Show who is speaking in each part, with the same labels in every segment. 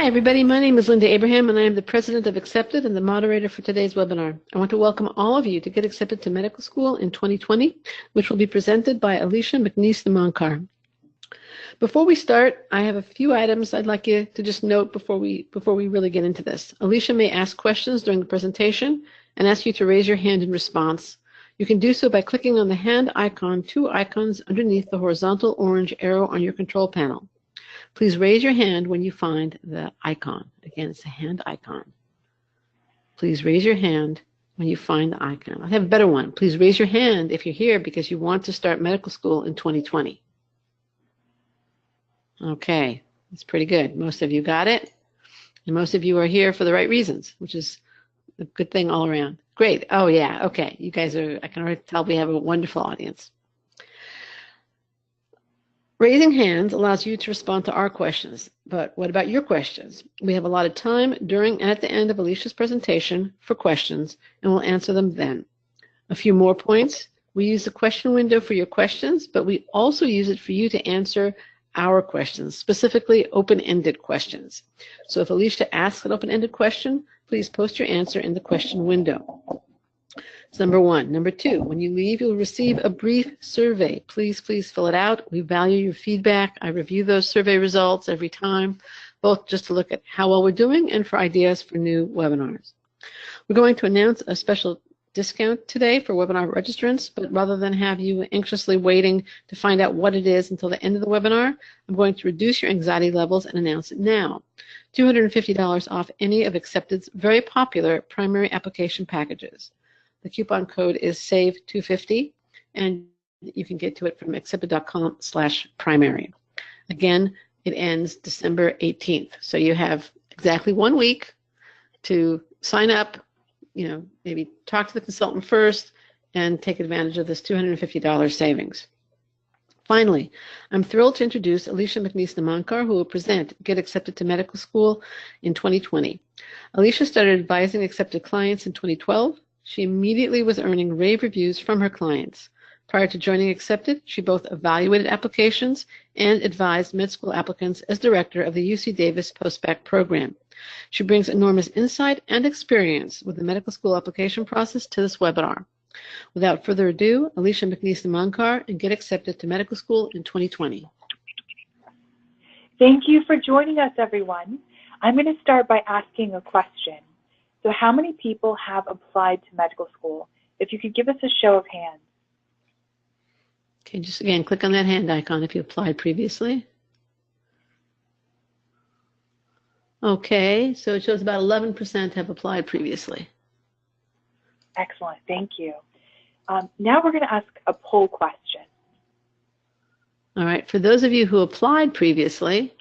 Speaker 1: everybody. My name is Linda Abraham, and I am the president of Accepted and the moderator for today's webinar. I want to welcome all of you to Get Accepted to Medical School in 2020, which will be presented by Alicia McNease Nimonkar. Before we start, I have a few items I'd like you to just note before we really get into this. Alicia may ask questions during the presentation and ask you to raise your hand in response. You can do so by clicking on the hand icon, two icons underneath the horizontal orange arrow on your control panel. Please raise your hand when you find the icon. Again, it's a hand icon. Please raise your hand when you find the icon. I have a better one. Please raise your hand if you're here because you want to start medical school in 2020. Okay, that's pretty good. Most of you got it, and most of you are here for the right reasons, which is a good thing all around. Great. Oh, yeah. Okay. You guys are, I can already tell we have a wonderful audience. Raising hands allows you to respond to our questions, but what about your questions? We have a lot of time during and at the end of Alicia's presentation for questions, and we'll answer them then. A few more points. We use the question window for your questions, but we also use it for you to answer our questions, specifically open-ended questions. So if Alicia asks an open-ended question, please post your answer in the question window. That's number one. Number two, when you leave, you'll receive a brief survey. Please fill it out. We value your feedback. I review those survey results every time, both just to look at how well we're doing and for ideas for new webinars. We're going to announce a special discount today for webinar registrants, but rather than have you anxiously waiting to find out what it is until the end of the webinar, I'm going to reduce your anxiety levels and announce it now. $250 off any of Accepted's very popular primary application packages. The coupon code is SAVE250, and you can get to it from accepted.com/primary. Again, it ends December 18th, so you have exactly 1 week to sign up, maybe talk to the consultant first and take advantage of this $250 savings. Finally, I'm thrilled to introduce Alicia McNease Nimonkar, who will present Get Accepted to Medical School in 2020. Alicia started advising Accepted clients in 2012. She immediately was earning rave reviews from her clients. Prior to joining Accepted, she both evaluated applications and advised med school applicants as director of the UC Davis Postbac program. She brings enormous insight and experience with the medical school application process to this webinar. Without further ado, Alicia McNease Nimonkar and Get Accepted to Medical School in 2020.
Speaker 2: Thank you for joining us, everyone. I'm going to start by asking a question. So how many people have applied to medical school? If you could give us a show of hands.
Speaker 1: Okay, just again, click on that hand icon if you applied previously. Okay, so it shows about 11% have applied previously.
Speaker 2: Excellent, thank you. Now we're going to ask a poll question.
Speaker 1: All right, for those of you who applied previously,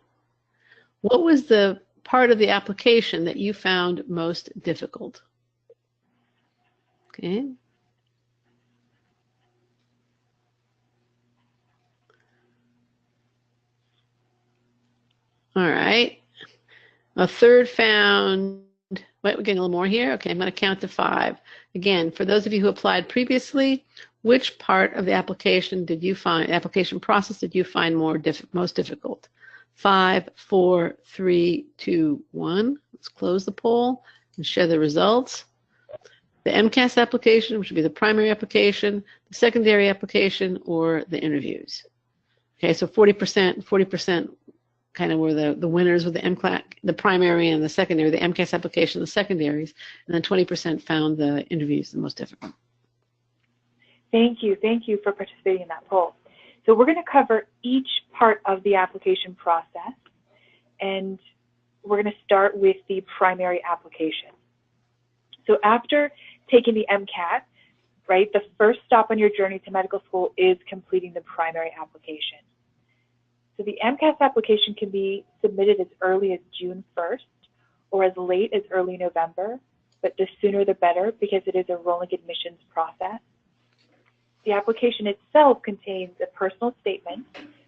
Speaker 1: what was the part of the application that you found most difficult? Okay. All right. A third found, wait, we're getting a little more here. Okay, I'm going to count to 5. Again, for those of you who applied previously, which part of the application process did you find most difficult? 5, 4, 3, 2, 1. Let's close the poll and share the results. The MCAS application, which would be the primary application, the secondary application, or the interviews. Okay, so 40% kind of were the winners with the MCAS, the primary and the secondary, the MCAS application, the secondaries, and then 20% found the interviews the most difficult.
Speaker 2: Thank you for participating in that poll. So we're going to cover each part of the application process, and we're going to start with the primary application. So after taking the MCAT, right, the first stop on your journey to medical school is completing the primary application. So the MCAS application can be submitted as early as June 1st or as late as early November, but the sooner the better because it is a rolling admissions process. The application itself contains a personal statement,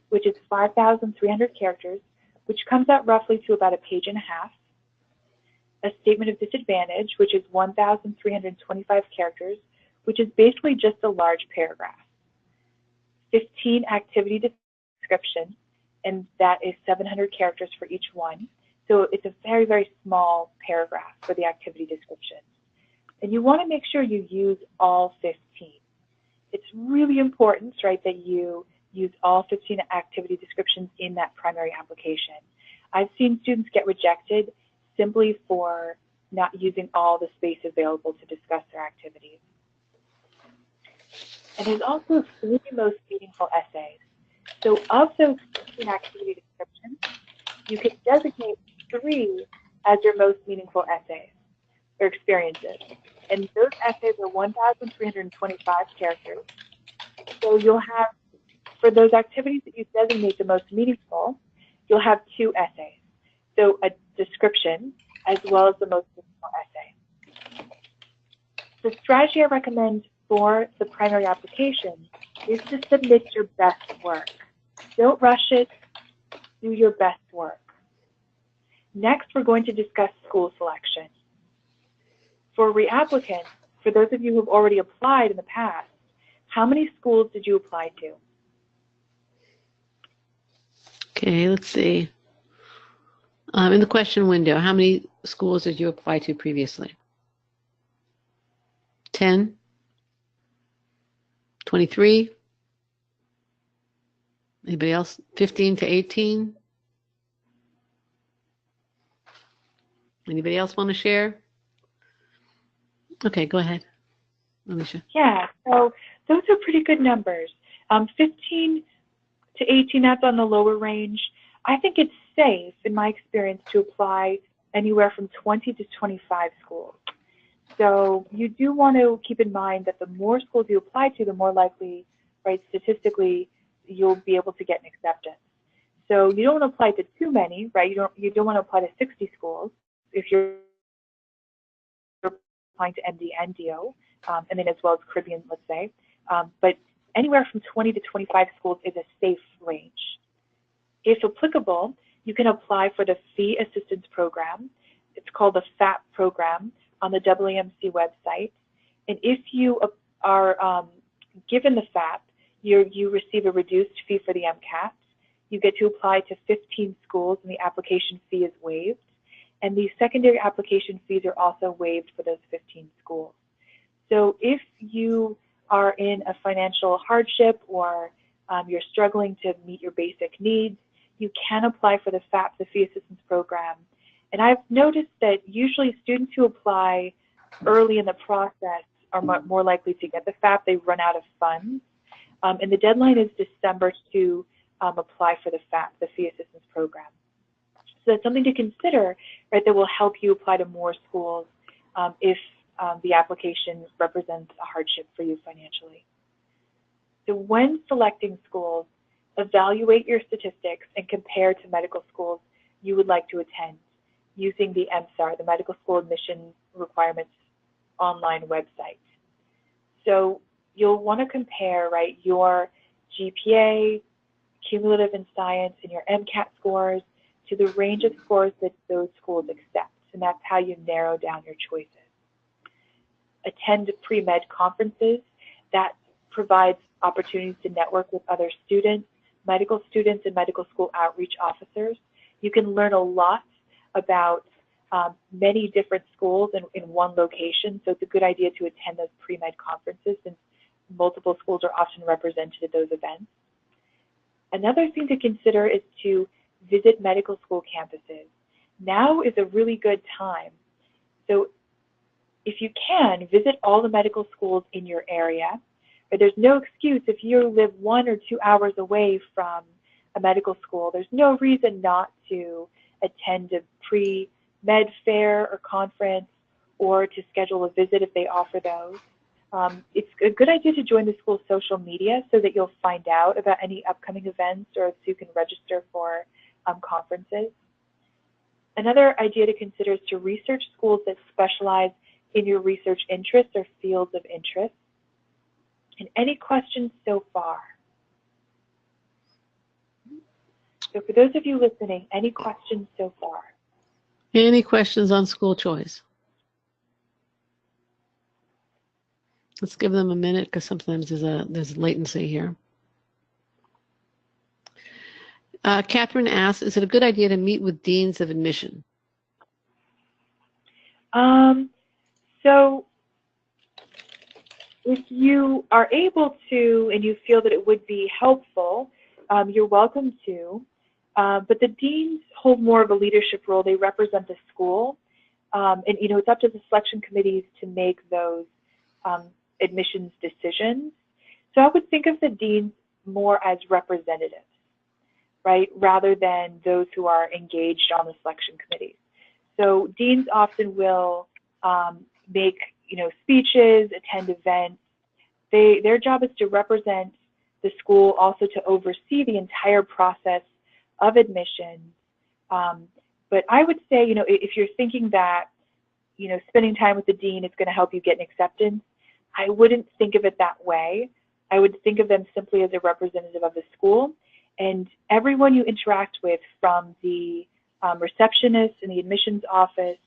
Speaker 2: which is 5,300 characters, which comes out roughly to about 1.5 pages, a statement of disadvantage, which is 1,325 characters, which is basically just a large paragraph, 15 activity descriptions, and that is 700 characters for each one. So it's a very, very small paragraph for the activity description. And you want to make sure you use all 15. It's really important, right, that you use all 15 activity descriptions in that primary application. I've seen students get rejected simply for not using all the space available to discuss their activities. And there's also 3 most meaningful essays. So of those 15 activity descriptions, you can designate 3 as your most meaningful essays or experiences. And those essays are 1,325 characters. So you'll have, for those activities that you designate the most meaningful, you'll have 2 essays. So a description as well as the most meaningful essay. The strategy I recommend for the primary application is to submit your best work. Don't rush it, do your best work. Next, we're going to discuss school selection. For reapplicants, for those of you who have already applied in the past, how many schools did you apply to?
Speaker 1: Okay, let's see. In the question window, how many schools did you apply to previously? 10? 23? Anybody else? 15 to 18? Anybody else want to share? Okay, go ahead, Alicia.
Speaker 2: Yeah, so those are pretty good numbers. 15 to 18, that's on the lower range. I think it's safe, in my experience, to apply anywhere from 20 to 25 schools. So you do want to keep in mind that the more schools you apply to, the more likely, right, statistically, you'll be able to get an acceptance. So you don't want to apply to too many, right? You don't want to apply to 60 schools if you're applying to MD and DO, and then as well as Caribbean, let's say. But anywhere from 20 to 25 schools is a safe range. If applicable, you can apply for the Fee Assistance Program. It's called the FAP program on the AAMC website. And if you are given the FAP, you receive a reduced fee for the MCAT. You get to apply to 15 schools and the application fee is waived. And the secondary application fees are also waived for those 15 schools. So if you are in a financial hardship or you're struggling to meet your basic needs, you can apply for the FAP, the Fee Assistance Program. And I've noticed that usually students who apply early in the process are more likely to get the FAP. They run out of funds. And the deadline is December to apply for the FAP, the Fee Assistance Program. So that's something to consider, right, that will help you apply to more schools if the application represents a hardship for you financially. So when selecting schools, evaluate your statistics and compare to medical schools you would like to attend using the MSAR, the Medical School Admission Requirements online website. So you'll want to compare, right, your GPA, cumulative in science, and your MCAT scores to the range of scores that those schools accept, and that's how you narrow down your choices. Attend pre-med conferences. That provides opportunities to network with other students, and medical school outreach officers. You can learn a lot about many different schools in one location, so it's a good idea to attend those pre-med conferences since multiple schools are often represented at those events. Another thing to consider is to visit medical school campuses. Now is a really good time. So if you can, visit all the medical schools in your area. But there's no excuse if you live 1 or 2 hours away from a medical school. There's no reason not to attend a pre-med fair or conference or to schedule a visit if they offer those. It's a good idea to join the school's social media so that you'll find out about any upcoming events or so you can register for conferences. Another idea to consider is to research schools that specialize in your research interests or fields of interest. And any questions so far? So for those of you listening, any questions so far?
Speaker 1: Any questions on school choice? Let's give them a minute because sometimes there's latency here. Catherine asks, is it a good idea to meet with deans of admission?
Speaker 2: So if you are able to and you feel that it would be helpful, you're welcome to. But the deans hold more of a leadership role. They represent the school. And, it's up to the selection committees to make those admissions decisions. So I would think of the deans more as representatives, right, rather than those who are engaged on the selection committees. So deans often will make, speeches, attend events. Their job is to represent the school, also to oversee the entire process of admissions. But I would say, if you're thinking that, spending time with the dean is going to help you get an acceptance, I wouldn't think of it that way. I would think of them simply as a representative of the school. And everyone you interact with, from the receptionist in the admissions office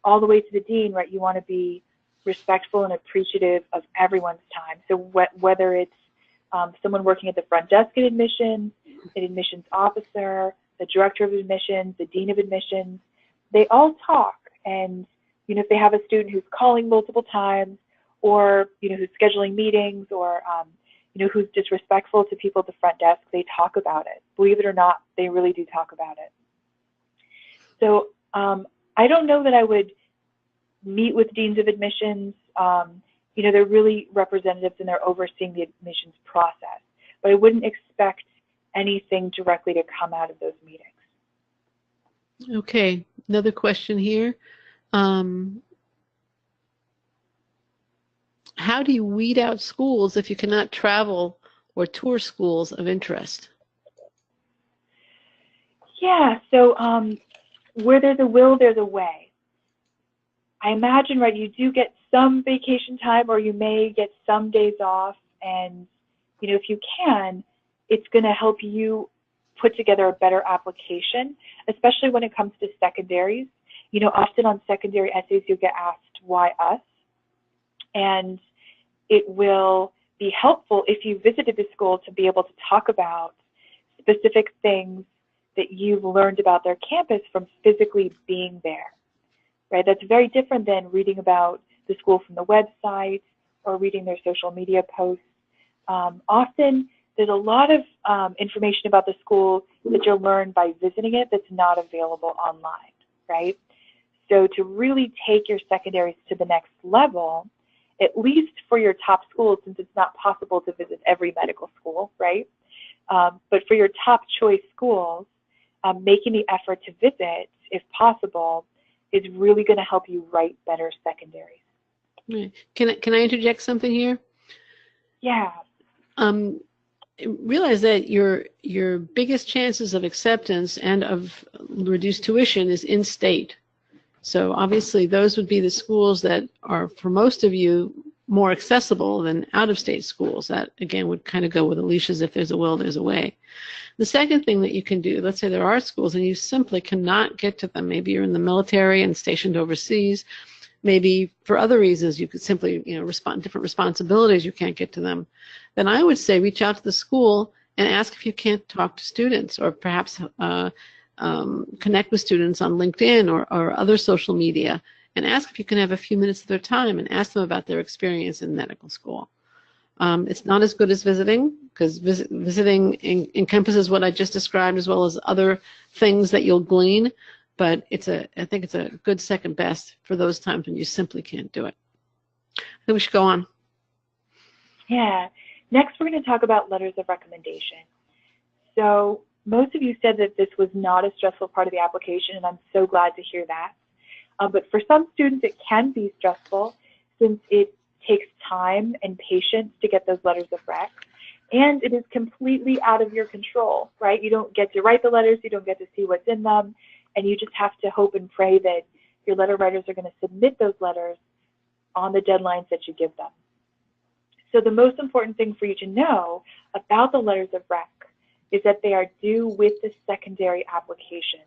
Speaker 2: all the way to the dean, right, you want to be respectful and appreciative of everyone's time. So whether it's someone working at the front desk at admissions, an admissions officer, the director of admissions, the dean of admissions, they all talk. And, if they have a student who's calling multiple times, or, who's scheduling meetings, or, who's disrespectful to people at the front desk, they talk about it. Believe it or not, they really do talk about it. So I don't know that I would meet with deans of admissions. They're really representatives and they're overseeing the admissions process. But I wouldn't expect anything directly to come out of those meetings.
Speaker 1: Okay, another question here. How do you weed out schools if you cannot travel or tour schools of interest?
Speaker 2: Yeah, so where there's a will, there's a way. I imagine, right, you do get some vacation time, or you may get some days off, and, if you can, it's going to help you put together a better application, especially when it comes to secondaries. Often on secondary essays, you'll get asked, why us? And it will be helpful if you visited the school to be able to talk about specific things that you've learned about their campus from physically being there, right? That's very different than reading about the school from the website or reading their social media posts. Often, there's a lot of information about the school that you'll learn by visiting it that's not available online, right? So to really take your secondaries to the next level, at least for your top schools, since it's not possible to visit every medical school, right? But for your top choice schools, making the effort to visit, if possible, is really going to help you write better secondaries.
Speaker 1: Right. Can I interject something here?
Speaker 2: Yeah.
Speaker 1: Realize that your biggest chances of acceptance and of reduced tuition is in-state. So obviously those would be the schools that are, for most of you, more accessible than out-of-state schools. That, again, would kind of go with Alicia's, if there's a will, there's a way. The second thing that you can do, let's say there are schools and you simply cannot get to them. Maybe you're in the military and stationed overseas. Maybe for other reasons you could simply, different responsibilities, you can't get to them. Then I would say reach out to the school and ask if you can't talk to students, or perhaps connect with students on LinkedIn or other social media, and ask if you can have a few minutes of their time and ask them about their experience in medical school. It's not as good as visiting, because visiting encompasses what I just described, as well as other things that you'll glean. But I think it's a good second best for those times when you simply can't do it. I think we should go on.
Speaker 2: Yeah. Next, we're going to talk about letters of recommendation. So most of you said that this was not a stressful part of the application, and I'm so glad to hear that. But for some students, it can be stressful, since it takes time and patience to get those letters of rec. And it is completely out of your control, right? You don't get to write the letters, you don't get to see what's in them, and you just have to hope and pray that your letter writers are going to submit those letters on the deadlines that you give them. So the most important thing for you to know about the letters of rec is that they are due with the secondary application.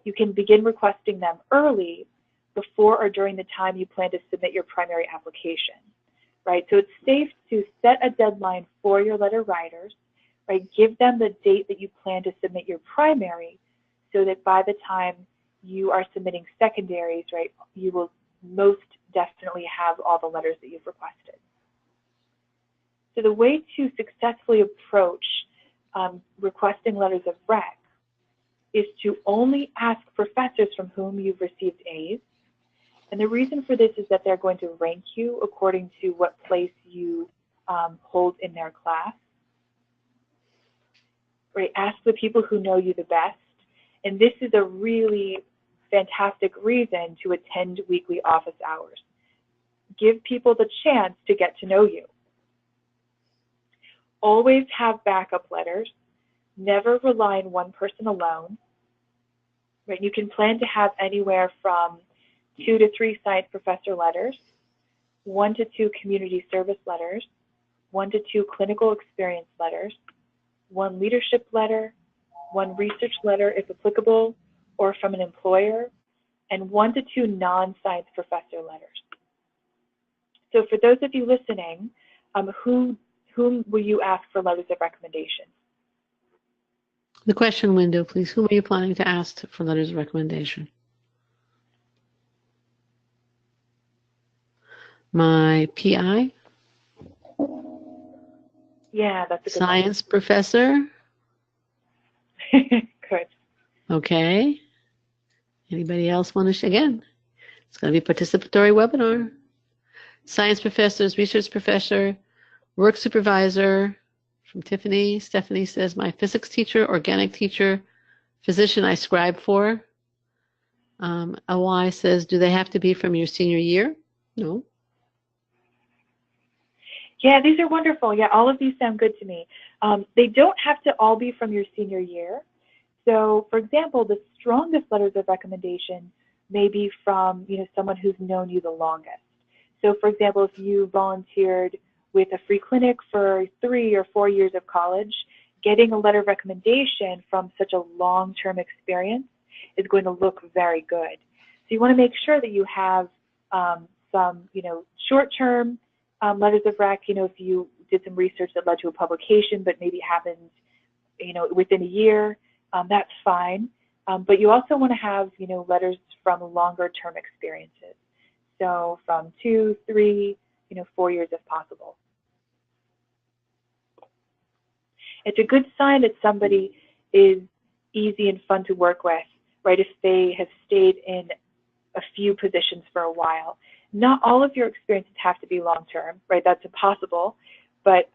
Speaker 2: You can begin requesting them early, before or during the time you plan to submit your primary application, right? So it's safe to set a deadline for your letter writers right? Give them the date that you plan to submit your primary so that by the time you are submitting secondaries, right, you will most definitely have all the letters that you've requested. So the way to successfully approach requesting letters of rec is to only ask professors from whom you've received A's. And the reason for this is that they're going to rank you according to what place you hold in their class. Right? Ask the people who know you the best. And this is a really fantastic reason to attend weekly office hours. Give people the chance to get to know you. Always have backup letters. Never rely on one person alone. Right? You can plan to have anywhere from 2 to 3 science professor letters, 1 to 2 community service letters, 1 to 2 clinical experience letters, 1 leadership letter, 1 research letter if applicable, or from an employer, and 1 to 2 non-science professor letters. So for those of you listening, whom will you ask for letters of recommendation?
Speaker 1: The question window, please. Whom are you planning to ask for letters of recommendation? My PI?
Speaker 2: Yeah, that's a good
Speaker 1: Science professor?
Speaker 2: Good.
Speaker 1: Okay. Anybody else want to again? It's going to be a participatory webinar. Science professors, research professor, work supervisor. From Tiffany, Stephanie says, my physics teacher, organic teacher, physician I scribe for. OY says, do they have to be from your senior year? No.
Speaker 2: Yeah, these are wonderful. Yeah, all of these sound good to me. They don't have to all be from your senior year. So, for example, the strongest letters of recommendation may be from, someone who's known you the longest. So, for example, if you volunteered with a free clinic for 3 or 4 years of college, getting a letter of recommendation from such a long-term experience is going to look very good. So you want to make sure that you have some, short-term letters of rec. If you did some research that led to a publication, but maybe it happened, within a year, that's fine. But you also want to have, letters from longer-term experiences. So from 2, 3, 4 years if possible. It's a good sign that somebody is easy and fun to work with, right, if they have stayed in a few positions for a while. Not all of your experiences have to be long-term, right? That's impossible, but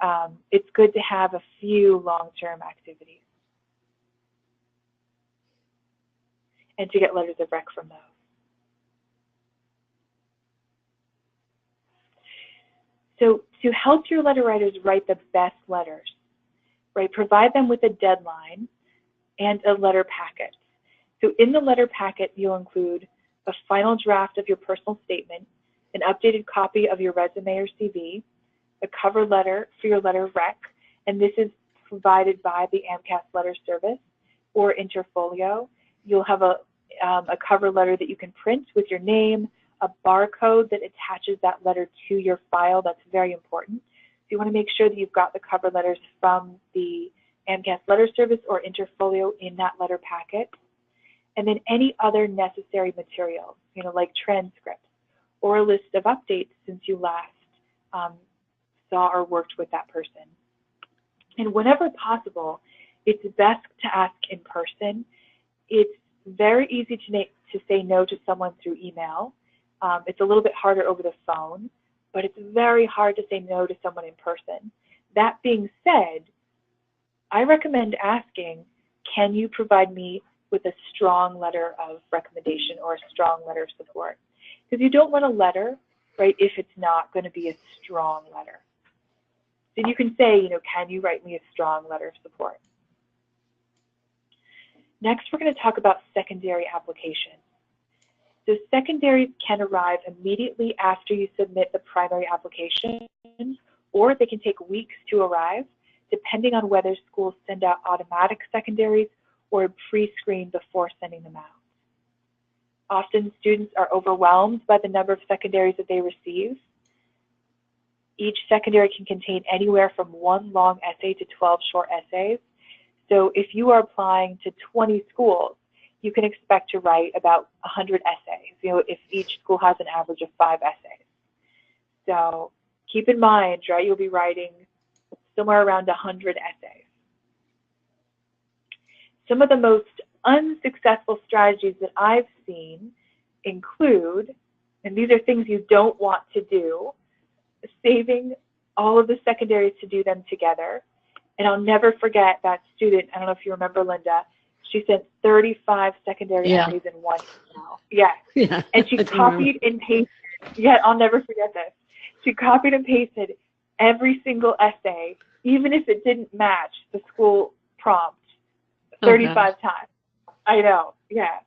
Speaker 2: it's good to have a few long-term activities and to get letters of rec from those. So to help your letter writers write the best letters, right, provide them with a deadline and a letter packet. So in the letter packet, you'll include a final draft of your personal statement, an updated copy of your resume or CV, a cover letter for your letter of rec, and this is provided by the AMCAS letter service or Interfolio. You'll have a cover letter that you can print with your name, a barcode that attaches that letter to your file. That's very important. So you want to make sure that you've got the cover letters from the AMCAS letter service or Interfolio in that letter packet. And then any other necessary materials, like transcripts or a list of updates since you last saw or worked with that person. And whenever possible, it's best to ask in person. It's very easy to say no to someone through email. It's a little bit harder over the phone, but it's very hard to say no to someone in person. That being said, I recommend asking, can you provide me with a strong letter of recommendation or a strong letter of support? Because you don't want a letter, right, if it's not going to be a strong letter. So you can say, can you write me a strong letter of support? Next, we're going to talk about secondary applications. So secondaries can arrive immediately after you submit the primary application, or they can take weeks to arrive, depending on whether schools send out automatic secondaries or pre-screen before sending them out. Often students are overwhelmed by the number of secondaries that they receive. Each secondary can contain anywhere from 1 long essay to 12 short essays. So if you are applying to 20 schools, you can expect to write about 100 essays, if each school has an average of 5 essays. So keep in mind, right, you'll be writing somewhere around 100 essays. Some of the most unsuccessful strategies that I've seen include, and these are things you don't want to do, saving all of the secondaries to do them together. And I'll never forget that student. I don't know if you remember Linda. She sent 35 secondary essays in one email. Yes.
Speaker 1: Yeah.
Speaker 2: And she copied and pasted. Yeah, I'll never forget this. She copied and pasted every single essay, even if it didn't match the school prompt, 35 times. I know. Yeah.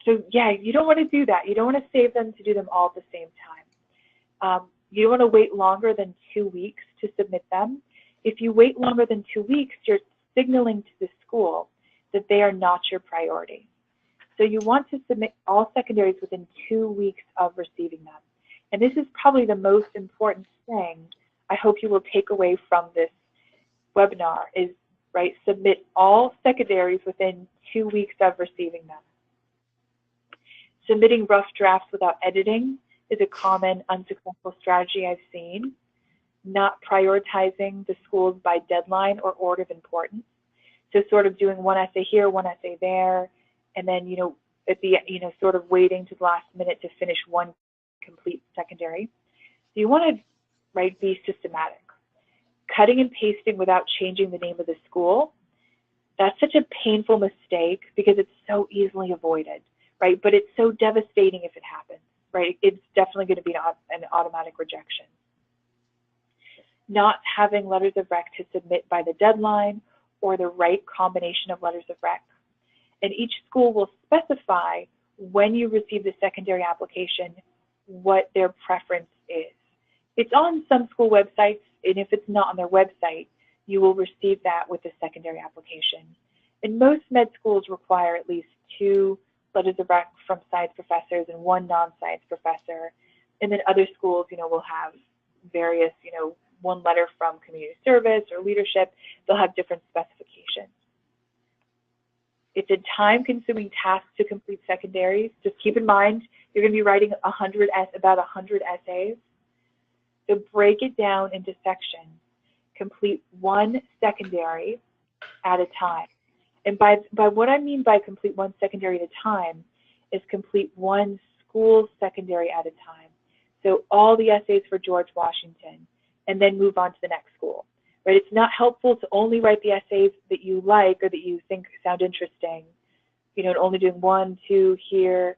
Speaker 2: So yeah, you don't want to do that. You don't want to save them to do them all at the same time. You don't want to wait longer than 2 weeks to submit them. If you wait longer than 2 weeks, you're signaling to the school that they are not your priority. So you want to submit all secondaries within 2 weeks of receiving them. And this is probably the most important thing I hope you will take away from this webinar is, right, submit all secondaries within 2 weeks of receiving them. Submitting rough drafts without editing is a common unsuccessful strategy I've seen. Not prioritizing the schools by deadline or order of importance. So sort of doing one essay here, one essay there, and then, at the, sort of waiting to the last minute to finish one complete secondary. So you want to, right, be systematic. Cutting and pasting without changing the name of the school, that's such a painful mistake because it's so easily avoided, right? But it's so devastating if it happens, right? It's definitely going to be an automatic rejection. Not having letters of rec to submit by the deadline or the right combination of letters of rec. And each school will specify when you receive the secondary application what their preference is. It's on some school websites, and if it's not on their website, you will receive that with the secondary application. And most med schools require at least 2 letters of rec from science professors and 1 non-science professor. And then other schools, will have various, 1 letter from community service or leadership. They'll have different specifications. It's a time-consuming task to complete secondaries. Just keep in mind, you're going to be writing about 100 essays. So break it down into sections. Complete 1 secondary at a time. And by what I mean by complete 1 secondary at a time is complete 1 school secondary at a time. So all the essays for George Washington, and then move on to the next school. Right? It's not helpful to only write the essays that you like or that you think sound interesting. And only doing 1, 2 here,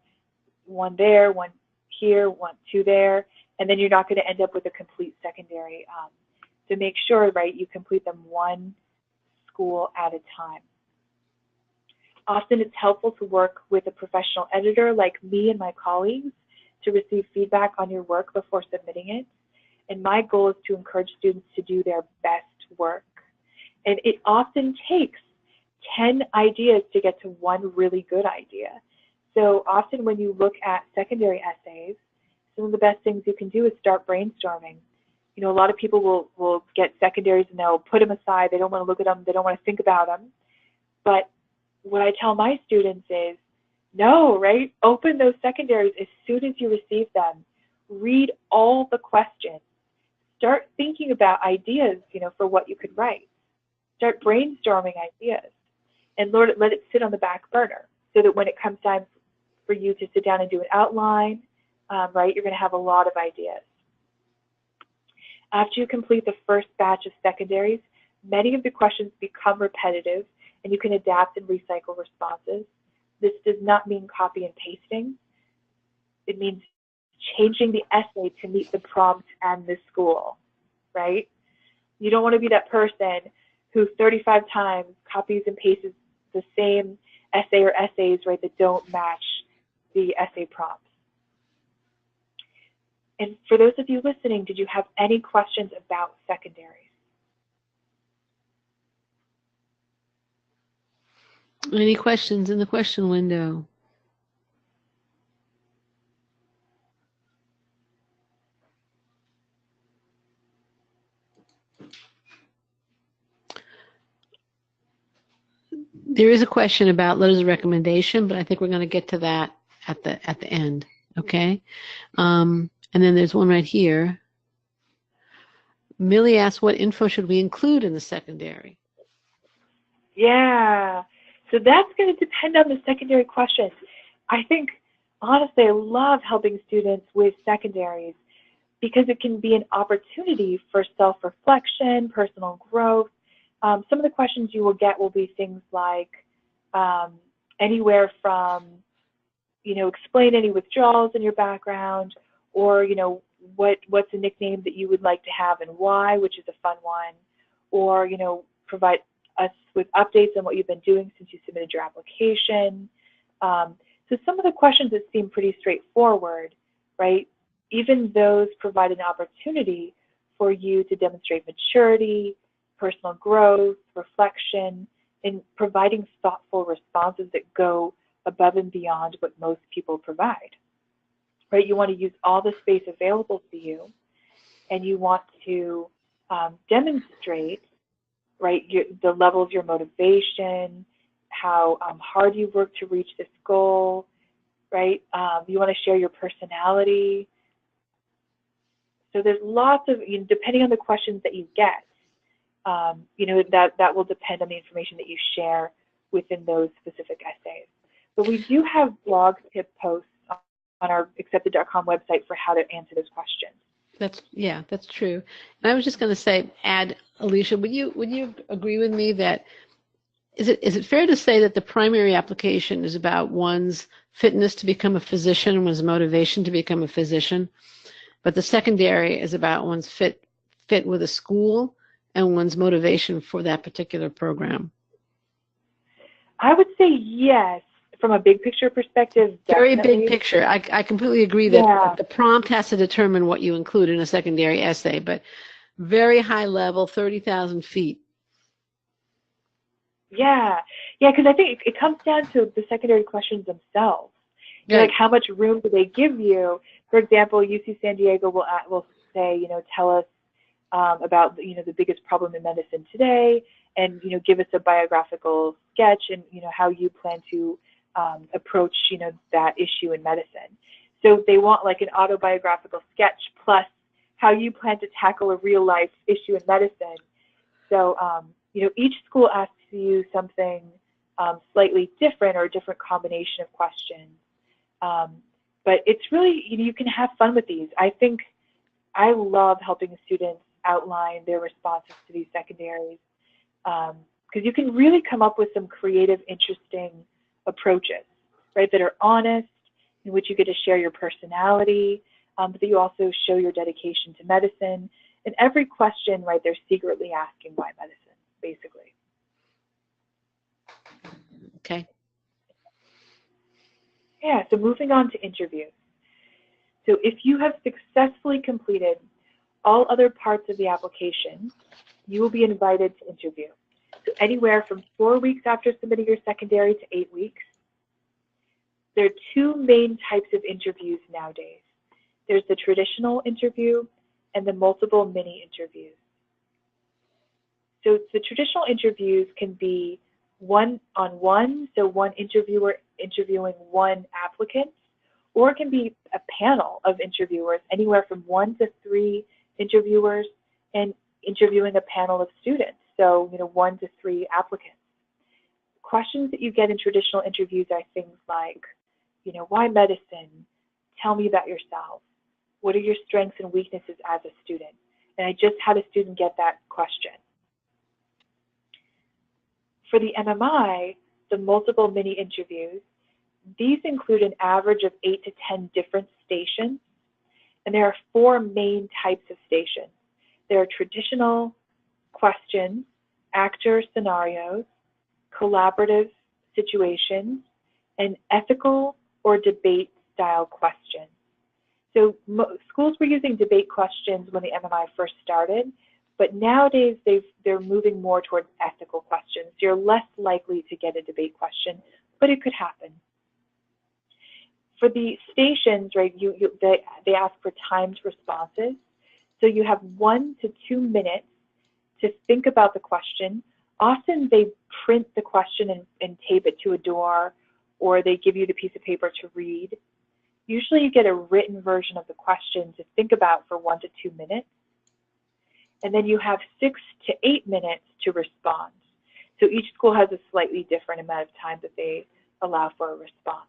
Speaker 2: 1 there, 1 here, 1, 2 there, and then you're not going to end up with a complete secondary. So make sure, right, you complete them 1 school at a time. Often it's helpful to work with a professional editor like me and my colleagues to receive feedback on your work before submitting it. And my goal is to encourage students to do their best work. And it often takes 10 ideas to get to 1 really good idea. So often when you look at secondary essays, some of the best things you can do is start brainstorming. A lot of people will get secondaries and they'll put them aside. They don't want to look at them. They don't want to think about them. But what I tell my students is, no, right? Open those secondaries as soon as you receive them. Read all the questions. Start thinking about ideas, for what you could write. Start brainstorming ideas. And let it sit on the back burner so that when it comes time for you to sit down and do an outline, right, you're going to have a lot of ideas. After you complete the first batch of secondaries, many of the questions become repetitive and you can adapt and recycle responses. This does not mean copy and pasting. It means changing the essay to meet the prompt and the school, right? You don't want to be that person who 35 times copies and pastes the same essay or essays, right, that don't match the essay prompts. And for those of you listening, did you have any questions about secondaries?
Speaker 1: Any questions in the question window? There is a question about letters of recommendation, but I think we're going to get to that at the end. Okay. And then there's one right here. Millie asks, what info should we include in the secondary?
Speaker 2: Yeah. So that's going to depend on the secondary questions. I think, honestly, I love helping students with secondaries because it can be an opportunity for self-reflection, personal growth. Some of the questions you will get will be things like anywhere from, explain any withdrawals in your background, or, what's a nickname that you would like to have and why, which is a fun one, or, provide us with updates on what you've been doing since you submitted your application. So some of the questions that seem pretty straightforward, right? Even those provide an opportunity for you to demonstrate maturity, personal growth, reflection, and providing thoughtful responses that go above and beyond what most people provide, right? You want to use all the space available to you, and you want to demonstrate, right, the level of your motivation, how hard you work to reach this goal, right? You want to share your personality. So there's lots of, depending on the questions that you get, that will depend on the information that you share within those specific essays. But we do have blog tip posts on our accepted.com website for how to answer those questions.
Speaker 1: That's true. And I was just going to say, Alicia, would you agree with me that is it fair to say that the primary application is about one's fitness to become a physician and one's motivation to become a physician, but the secondary is about one's fit with a school and one's motivation for that particular program?
Speaker 2: I would say yes. From a big picture perspective,
Speaker 1: definitely. Very big picture. I completely agree that the prompt has to determine what you include in a secondary essay, but very high level, 30,000 feet.
Speaker 2: Yeah, because I think it comes down to the secondary questions themselves.
Speaker 1: Right.
Speaker 2: Like, how much room do they give you? For example, UC San Diego will say, tell us about the biggest problem in medicine today, and give us a biographical sketch, and how you plan to approach that issue in medicine. So they want like an autobiographical sketch plus how you plan to tackle a real life issue in medicine. So each school asks you something slightly different, or a different combination of questions. But it's really, you can have fun with these. I think I love helping students outline their responses to these secondaries, because you can really come up with some creative, interesting approaches, right, that are honest, in which you get to share your personality, but that you also show your dedication to medicine. And every question, right, they're secretly asking why medicine, basically.
Speaker 1: Okay.
Speaker 2: Yeah, so moving on to interviews. So if you have successfully completed all other parts of the application, you will be invited to interview. So anywhere from 4 weeks after submitting your secondary to 8 weeks. There are two main types of interviews nowadays. There's the traditional interview and the multiple mini interviews. So the traditional interviews can be one-on-one, so one interviewer interviewing one applicant, or it can be a panel of interviewers, anywhere from 1 to 3 interviewers, and interviewing a panel of students, so 1 to 3 applicants. Questions that you get in traditional interviews are things like, why medicine? Tell me about yourself. What are your strengths and weaknesses as a student? And I just had a student get that question. For the MMI, the multiple mini interviews, these include an average of 8 to 10 different stations, and there are 4 main types of stations. There are traditional questions, actor scenarios, collaborative situations, and ethical or debate style questions. So schools were using debate questions when the MMI first started, but nowadays they're moving more towards ethical questions. You're less likely to get a debate question, but it could happen. For the stations, right, they ask for timed responses. So you have 1 to 2 minutes to think about the question, Often they print the question and tape it to a door, or they give you the piece of paper to read. Usually you get a written version of the question to think about for 1 to 2 minutes, and then you have 6 to 8 minutes to respond. So each school has a slightly different amount of time that they allow for a response.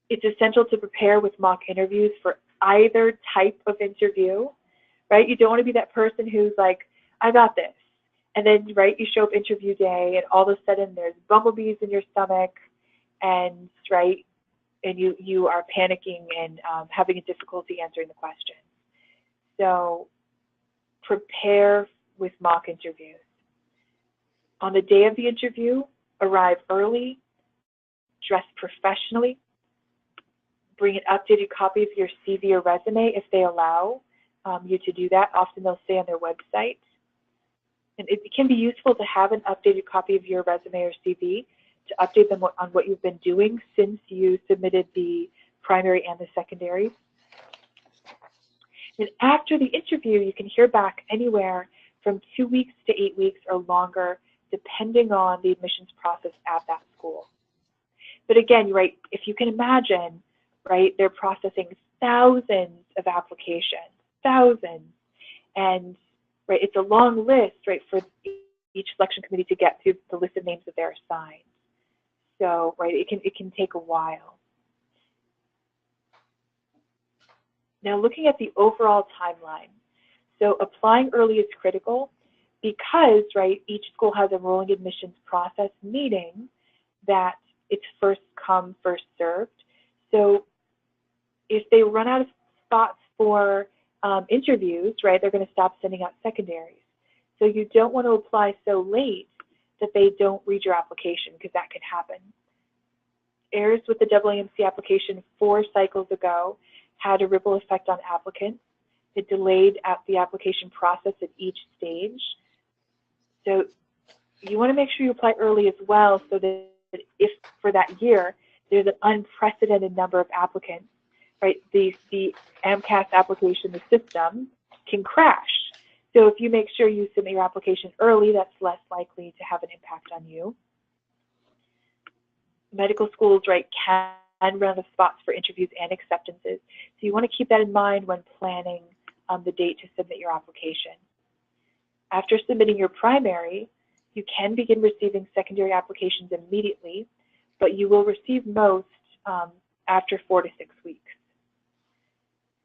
Speaker 2: It's essential to prepare with mock interviews for either type of interview, right? You don't want to be that person who's like, I got this. And then, right, you show up interview day and all of a sudden there's bumblebees in your stomach and, right, and you are panicking and having a difficulty answering the question. So prepare with mock interviews. On the day of the interview, arrive early, dress professionally, bring an updated copy of your CV or resume if they allow you to do that. Often they'll say on their website. And it can be useful to have an updated copy of your resume or CV to update them on what you've been doing since you submitted the primary and the secondary. And after the interview, you can hear back anywhere from 2 weeks to 8 weeks or longer, depending on the admissions process at that school. But again, right, if you can imagine, right, they're processing thousands of applications, thousands, and right, it's a long list, right, for each selection committee to get to the list of names that they're assigned. So, right, it can take a while. Now, looking at the overall timeline, so applying early is critical because, right, each school has a rolling admissions process, meaning that it's first come, first served. So if they run out of spots for interviews, right, they're going to stop sending out secondaries. So you don't want to apply so late that they don't read your application, because that could happen. Errors with the AAMC application 4 cycles ago had a ripple effect on applicants. It delayed the application process at each stage. So you want to make sure you apply early as well, so that if for that year there's an unprecedented number of applicants, right, the AMCAS application, the system, can crash. So if you make sure you submit your application early, that's less likely to have an impact on you. Medical schools, right, can run out of spots for interviews and acceptances. So you want to keep that in mind when planning the date to submit your application. After submitting your primary, you can begin receiving secondary applications immediately, but you will receive most after 4 to 6 weeks.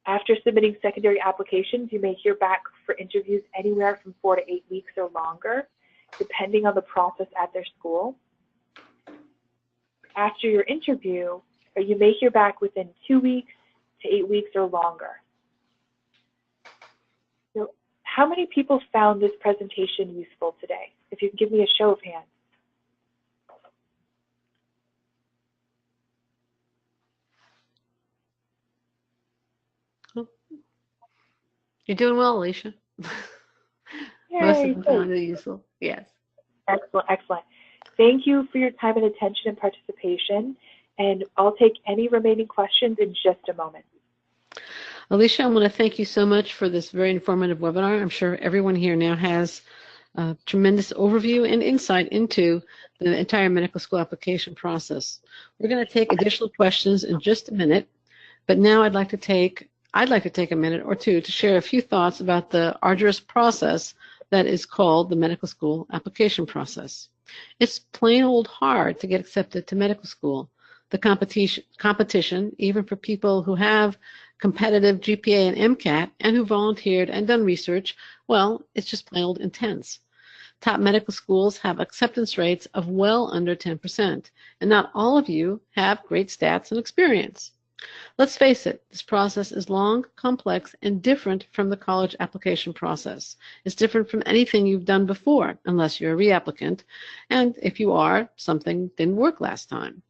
Speaker 2: After submitting secondary applications, you may hear back for interviews anywhere from 4 to 8 weeks or longer, depending on the process at their school. After your interview, you may hear back within 2 weeks to 8 weeks or longer. So how many people found this presentation useful today? If you can give me a show of hands.
Speaker 1: You're doing well, Alicia. Most of them found it useful. Yes.
Speaker 2: Excellent, excellent. Thank you for your time and attention and participation. And I'll take any remaining questions in just a moment.
Speaker 1: Alicia, I want to thank you so much for this very informative webinar. I'm sure everyone here now has a tremendous overview and insight into the entire medical school application process. We're going to take additional questions in just a minute, but now I'd like to take a minute or two to share a few thoughts about the arduous process that is called the medical school application process. It's plain old hard to get accepted to medical school. The competition, even for people who have competitive GPA and MCAT and who volunteered and done research, well, it's just plain old intense. Top medical schools have acceptance rates of well under 10%, and not all of you have great stats and experience. Let's face it, this process is long, complex, and different from the college application process. It's different from anything you've done before, unless you're a reapplicant, and if you are, something didn't work last time.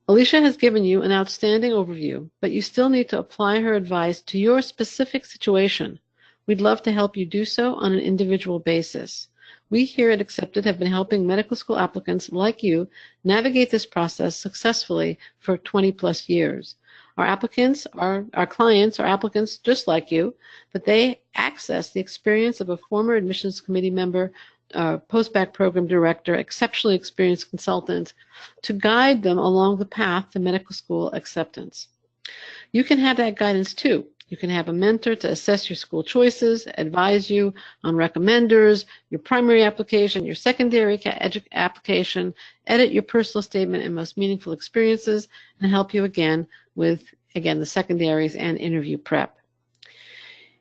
Speaker 1: Alicia has given you an outstanding overview, but you still need to apply her advice to your specific situation. We'd love to help you do so on an individual basis. We here at Accepted have been helping medical school applicants like you navigate this process successfully for 20 plus years. Our clients are applicants just like you, but they access the experience of a former admissions committee member post-bac program director, exceptionally experienced consultant, to guide them along the path to medical school acceptance. You can have that guidance too. You can have a mentor to assess your school choices, advise you on recommenders, your primary application, your secondary application, edit your personal statement and most meaningful experiences, and help you again with, the secondaries and interview prep.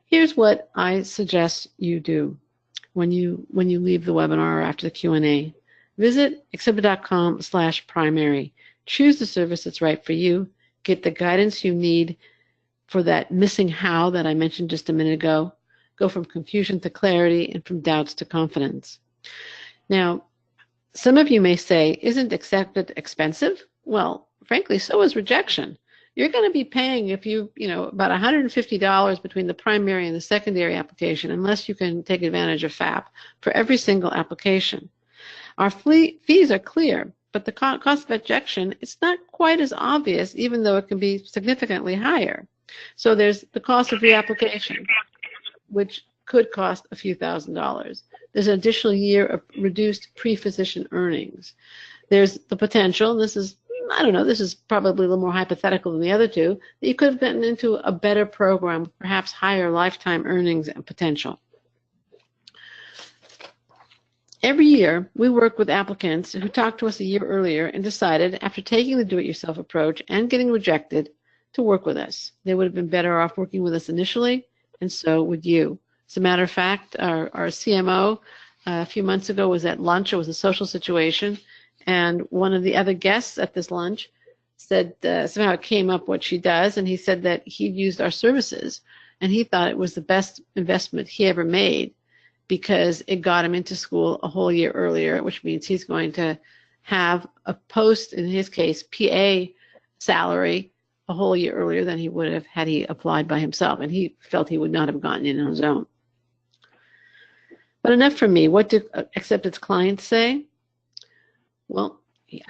Speaker 1: Here's what I suggest you do when you leave the webinar or after the Q&A. Visit accepted.com/primary. Choose the service that's right for you. Get the guidance you need for that missing how that I mentioned just a minute ago. Go from confusion to clarity and from doubts to confidence. Now, some of you may say, isn't Accepted expensive? Well, frankly, so is rejection. You're going to be paying about $150 between the primary and the secondary application, unless you can take advantage of FAP, for every single application. Our fees are clear, but the cost of rejection, it's not quite as obvious, even though it can be significantly higher. So there's the cost of reapplication, which could cost a few $1,000s. There's an additional year of reduced pre-physician earnings. There's the potential, and this is probably a little more hypothetical than the other two, that you could have gotten into a better program with perhaps higher lifetime earnings and potential. Every year, we work with applicants who talked to us a year earlier and decided, after taking the do-it-yourself approach and getting rejected, to work with us. They would have been better off working with us initially, and so would you. As a matter of fact, our CMO a few months ago was at lunch. It was a social situation, and one of the other guests at this lunch said somehow it came up what she does, and he said that he'd used our services, and he thought it was the best investment he ever made, because it got him into school a whole year earlier, which means he's going to have a post, in his case, PA salary a whole year earlier than he would have had he applied by himself, and he felt he would not have gotten in on his own. But enough from me. What do Accepted's clients say? Well,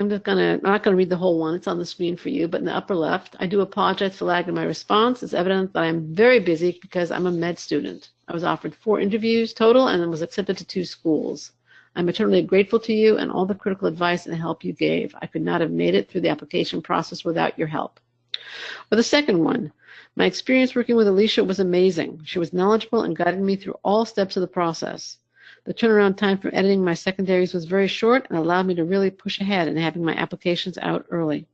Speaker 1: I'm not going to read the whole one. It's on the screen for you, but in the upper left, I do apologize for lagging my response. It's evident that I'm very busy because I'm a med student. I was offered 4 interviews total and then was accepted to 2 schools. I'm eternally grateful to you and all the critical advice and help you gave. I could not have made it through the application process without your help. Or the second one, my experience working with Alicia was amazing. She was knowledgeable and guided me through all steps of the process. The turnaround time for editing my secondaries was very short and allowed me to really push ahead in having my applications out early.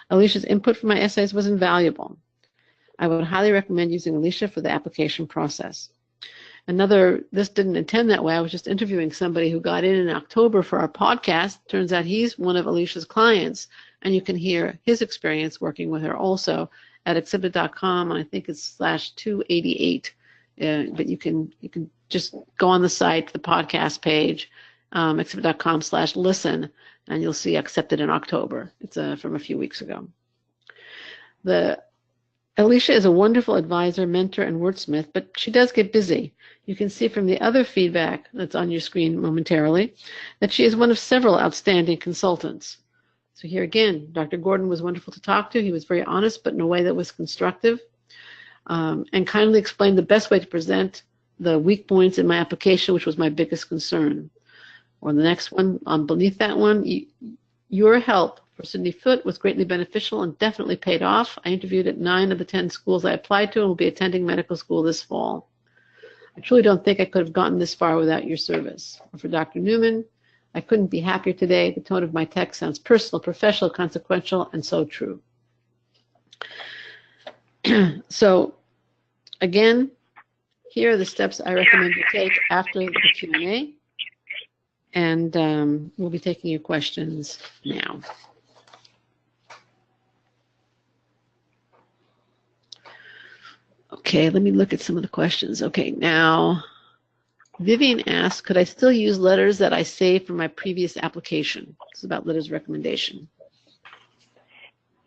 Speaker 1: Alicia's input for my essays was invaluable. I would highly recommend using Alicia for the application process. This didn't intend that way. I was just interviewing somebody who got in October for our podcast. Turns out he's one of Alicia's clients, and you can hear his experience working with her also at accepted.com, and I think it's /288. But you can just go on the site, the podcast page, accepted.com/listen, and you'll see Accepted in October. It's from a few weeks ago. Alicia is a wonderful advisor, mentor, and wordsmith, but she does get busy. You can see from the other feedback that's on your screen momentarily that she is one of several outstanding consultants. So here again, Dr. Gordon was wonderful to talk to. He was very honest, but in a way that was constructive, and kindly explained the best way to present the weak points in my application, which was my biggest concern. Or the next one, beneath that one, your help for Sydney Foote was greatly beneficial and definitely paid off. I interviewed at 9 of the 10 schools I applied to and will be attending medical school this fall. I truly don't think I could have gotten this far without your service. Or for Dr. Newman, I couldn't be happier today. The tone of my text sounds personal, professional, consequential, and so true. So, again, here are the steps I recommend you take after the Q&A, and we'll be taking your questions now. Okay, let me look at some of the questions. Okay, now, Vivian asks, could I still use letters that I saved from my previous application? This is about letters of recommendation.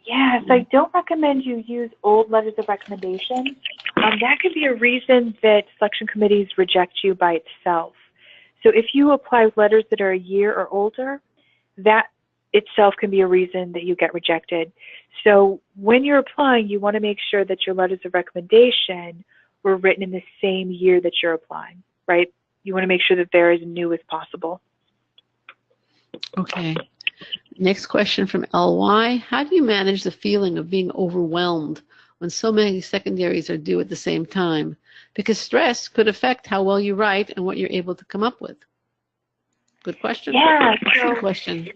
Speaker 2: Yes, I don't recommend you use old letters of recommendation. That could be a reason that selection committees reject you by itself. So if you apply with letters that are a year or older, that itself can be a reason that you get rejected. So when you're applying, you want to make sure that your letters of recommendation were written in the same year that you're applying, right? you want to make sure that they're as new as possible.
Speaker 1: Okay. Next question from LY. How do you manage the feeling of being overwhelmed when so many secondaries are due at the same time? Because stress could affect how well you write and what you're able to come up with. Good question.
Speaker 2: Yeah, so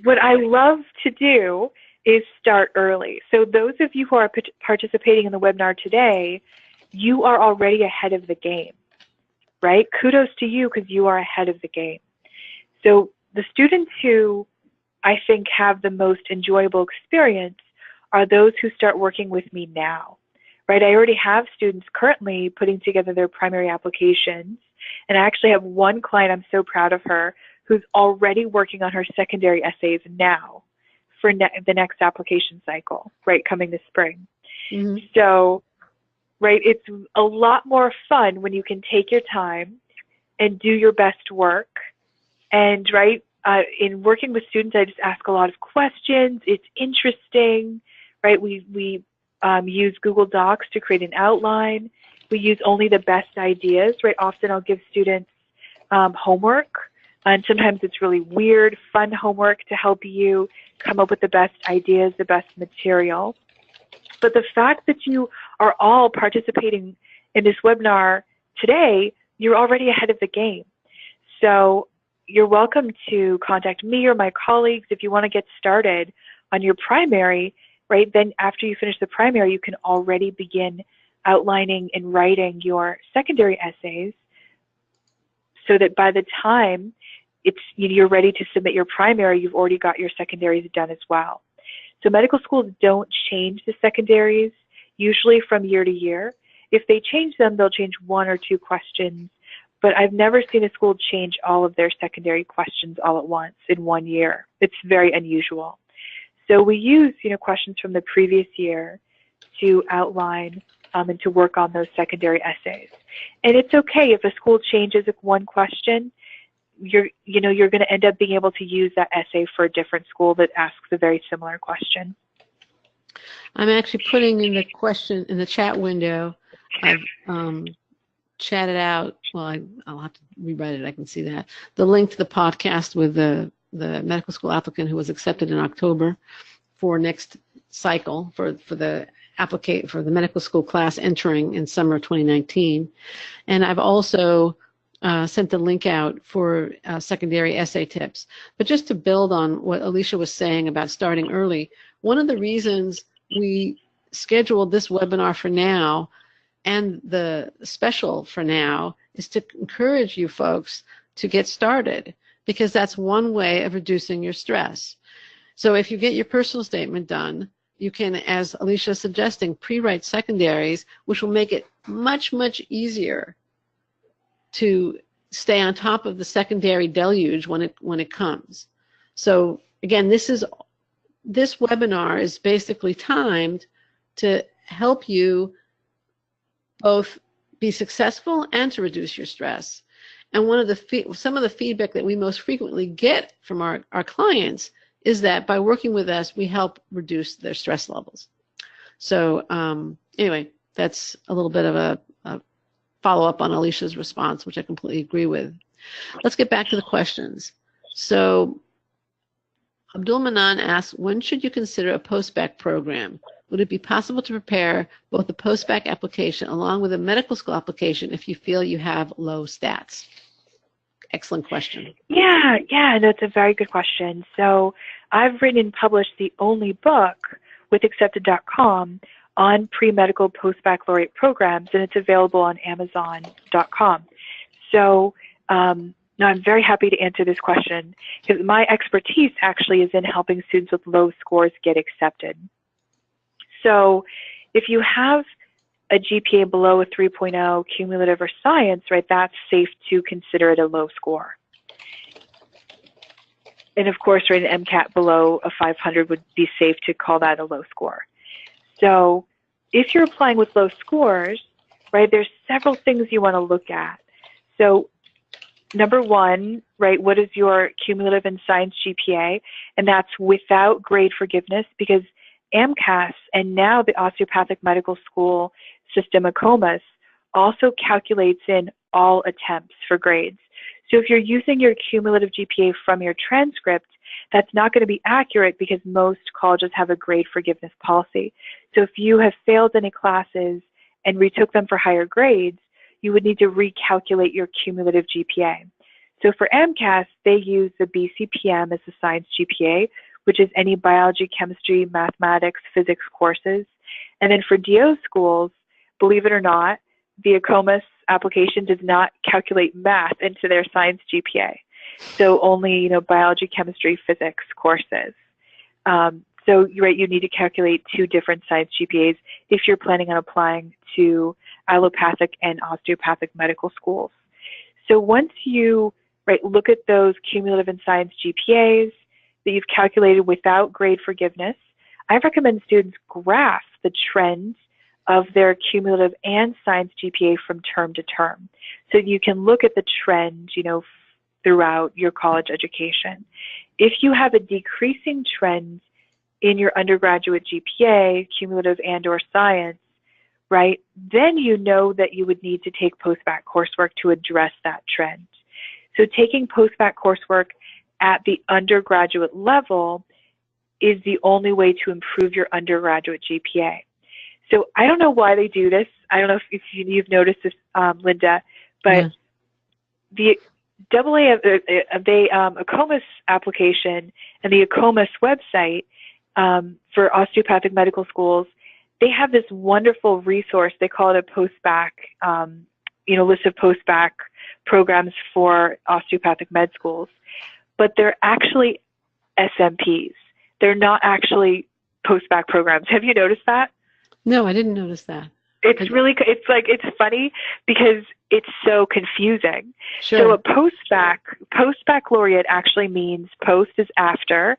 Speaker 2: what I love to do is start early. So those of you who are participating in the webinar today, you are already ahead of the game, right? Kudos to you because you are ahead of the game. So the students who I think have the most enjoyable experience are those who start working with me now, right? I already have students currently putting together their primary applications, and I actually have one client, I'm so proud of her, who's already working on her secondary essays now for the next application cycle, right, coming this spring. Mm-hmm. So, right, it's a lot more fun when you can take your time and do your best work. And, right, in working with students, I just ask a lot of questions. It's interesting, right? We use Google Docs to create an outline. We use only the best ideas, right? Often I'll give students homework, and sometimes it's really weird, fun homework to help you come up with the best ideas, the best material. But the fact that you are all participating in this webinar today, you're already ahead of the game. So you're welcome to contact me or my colleagues if you want to get started on your primary, right? Then after you finish the primary, you can already begin outlining and writing your secondary essays so that by the time you're ready to submit your primary, you've already got your secondaries done as well. So medical schools don't change the secondaries, usually from year to year. If they change them, they'll change one or two questions. But I've never seen a school change all of their secondary questions all at once in 1 year. It's very unusual. So we use, questions from the previous year to outline and to work on those secondary essays. And it's okay if a school changes one question. You're going to end up being able to use that essay for a different school that asks a very similar question.
Speaker 1: I'm actually putting in the question in the chat window. I've chatted out. Well, I'll have to rewrite it. I can see that the link to the podcast with the medical school applicant who was accepted in October for next cycle for the medical school class entering in summer of 2019, and I've also sent the link out for secondary essay tips. But just to build on what Alicia was saying about starting early, one of the reasons we scheduled this webinar for now and the special for now is to encourage you folks to get started, because that's one way of reducing your stress. So if you get your personal statement done, you can, as Alicia is suggesting, pre-write secondaries, which will make it much, much easier to stay on top of the secondary deluge when it comes. So again, this webinar is basically timed to help you both be successful and to reduce your stress. And some of the feedback that we most frequently get from our clients is that by working with us, we help reduce their stress levels. So anyway, that's a little bit of a follow-up on Alicia's response, which I completely agree with. Let's get back to the questions. So Abdul Manan asks, when should you consider a post-bac program? Would it be possible to prepare both the post-bac application along with a medical school application if you feel you have low stats? Excellent question.
Speaker 2: Yeah, that's a very good question. So I've written and published the only book with accepted.com on pre-medical post-baccalaureate programs, and it's available on Amazon.com. So now I'm very happy to answer this question because my expertise actually is in helping students with low scores get accepted. So if you have a GPA below a 3.0 cumulative or science, right, that's safe to consider it a low score. And of course, right, an MCAT below a 500 would be safe to call that a low score. So if you're applying with low scores, right, there's several things you want to look at. So number one, right, what is your cumulative and science GPA? And that's without grade forgiveness, because AMCAS and now the Osteopathic Medical School system, ACOMAS, also calculates in all attempts for grades. So if you're using your cumulative GPA from your transcript, that's not going to be accurate because most colleges have a grade forgiveness policy. So if you have failed any classes and retook them for higher grades, you would need to recalculate your cumulative GPA. So for MCAS, they use the BCPM as the science GPA, which is any biology, chemistry, mathematics, physics courses. And then for DO schools, believe it or not, the ACOMAS application does not calculate math into their science GPA. So only, biology, chemistry, physics courses. So you need to calculate two different science GPAs if you're planning on applying to allopathic and osteopathic medical schools. So once you look at those cumulative and science GPAs that you've calculated without grade forgiveness, I recommend students graph the trend of their cumulative and science GPA from term to term. So you can look at the trend, throughout your college education. If you have a decreasing trend in your undergraduate GPA, cumulative and or science, then you know that you would need to take post-bac coursework to address that trend. So taking post-bac coursework at the undergraduate level is the only way to improve your undergraduate GPA. So I don't know why they do this. I don't know if you've noticed this, Linda, but the ACOMAS application and the ACOMAS website for osteopathic medical schools, they have this wonderful resource. They call it a post-bac, list of post-bac programs for osteopathic med schools. But they're actually SMPs. They're not actually post-bac programs. Have you noticed that?
Speaker 1: No, I didn't notice that.
Speaker 2: It's funny because it's so confusing.
Speaker 1: Sure.
Speaker 2: So a post-baccalaureate actually means post is after,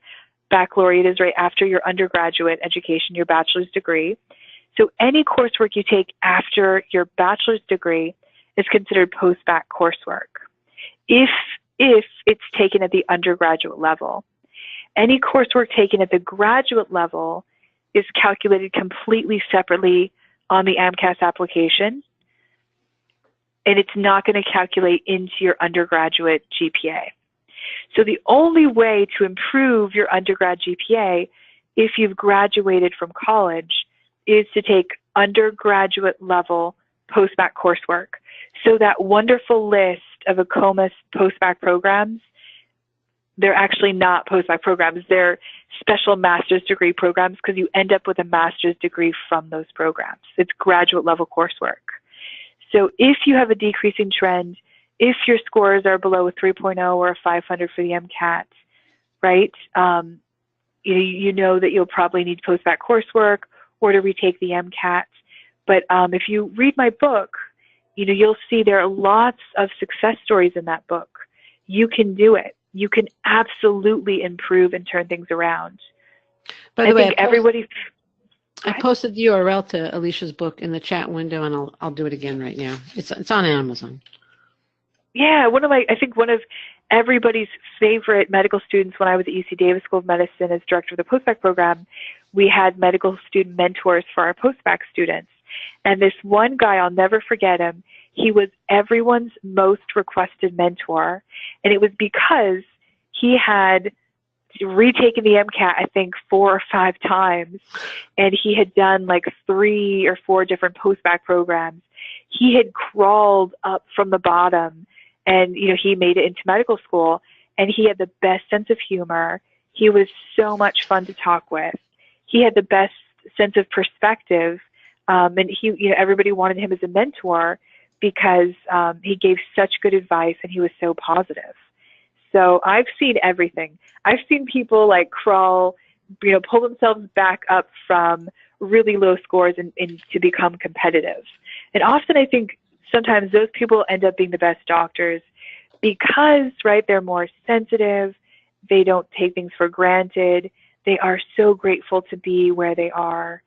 Speaker 2: baccalaureate is right after your undergraduate education, your bachelor's degree. So any coursework you take after your bachelor's degree is considered post-bac coursework if it's taken at the undergraduate level. Any coursework taken at the graduate level is calculated completely separately on the AMCAS application, and it's not going to calculate into your undergraduate GPA. So the only way to improve your undergrad GPA if you've graduated from college is to take undergraduate level post-bac coursework. So that wonderful list of ACOMAS post-bac programs, they're actually not post-bac programs. They're special master's degree programs because you end up with a master's degree from those programs. It's graduate level coursework. So if you have a decreasing trend, if your scores are below a 3.0 or a 500 for the MCAT, you know that you'll probably need post-bac coursework or to retake the MCAT. But if you read my book, you'll see there are lots of success stories in that book. You can do it. You can absolutely improve and turn things around.
Speaker 1: By the way,
Speaker 2: I
Speaker 1: posted the URL to Alicia's book in the chat window, and I'll do it again right now. It's on Amazon.
Speaker 2: Yeah, one of everybody's favorite medical students when I was at UC Davis School of Medicine as director of the post-bac program, we had medical student mentors for our post-bac students. And this one guy, I'll never forget him, he was everyone's most requested mentor. And it was because he had retaken the MCAT, I think 4 or 5 times, and he had done like 3 or 4 different post-bac programs. He had crawled up from the bottom, and he made it into medical school, and he had the best sense of humor. He was so much fun to talk with. He had the best sense of perspective, and everybody wanted him as a mentor because he gave such good advice and he was so positive. So I've seen everything. I've seen people crawl, pull themselves back up from really low scores and to become competitive. And often I think sometimes those people end up being the best doctors because, they're more sensitive. They don't take things for granted. They are so grateful to be where they are.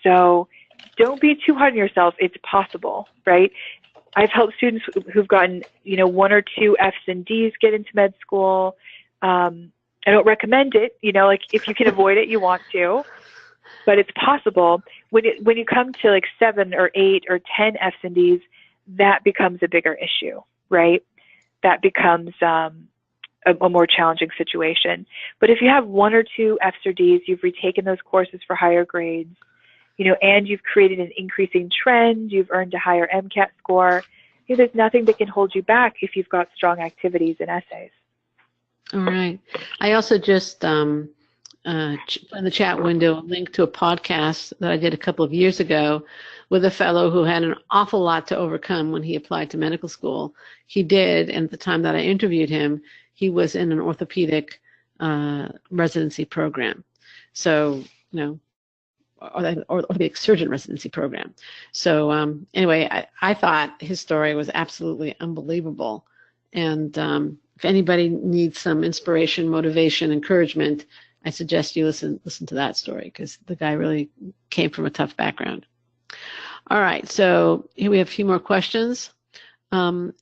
Speaker 2: So don't be too hard on yourself. It's possible, right? I've helped students who've gotten, 1 or 2 F's and D's get into med school. I don't recommend it, if you can avoid it, you want to, but it's possible. When you come to 7 or 8 or 10 F's and D's, that becomes a bigger issue, right? that becomes a more challenging situation. But if you have 1 or 2 Fs or Ds, you've retaken those courses for higher grades, and you've created an increasing trend, you've earned a higher MCAT score, there's nothing that can hold you back if you've got strong activities and essays.
Speaker 1: All right. I also just in the chat window a link to a podcast that I did a couple of years ago with a fellow who had an awful lot to overcome when he applied to medical school. He did, and at the time that I interviewed him, he was in an orthopedic residency program. So, or orthopedic surgeon residency program. So anyway, I thought his story was absolutely unbelievable. And if anybody needs some inspiration, motivation, encouragement, I suggest you listen to that story, because the guy really came from a tough background. All right, so here we have a few more questions.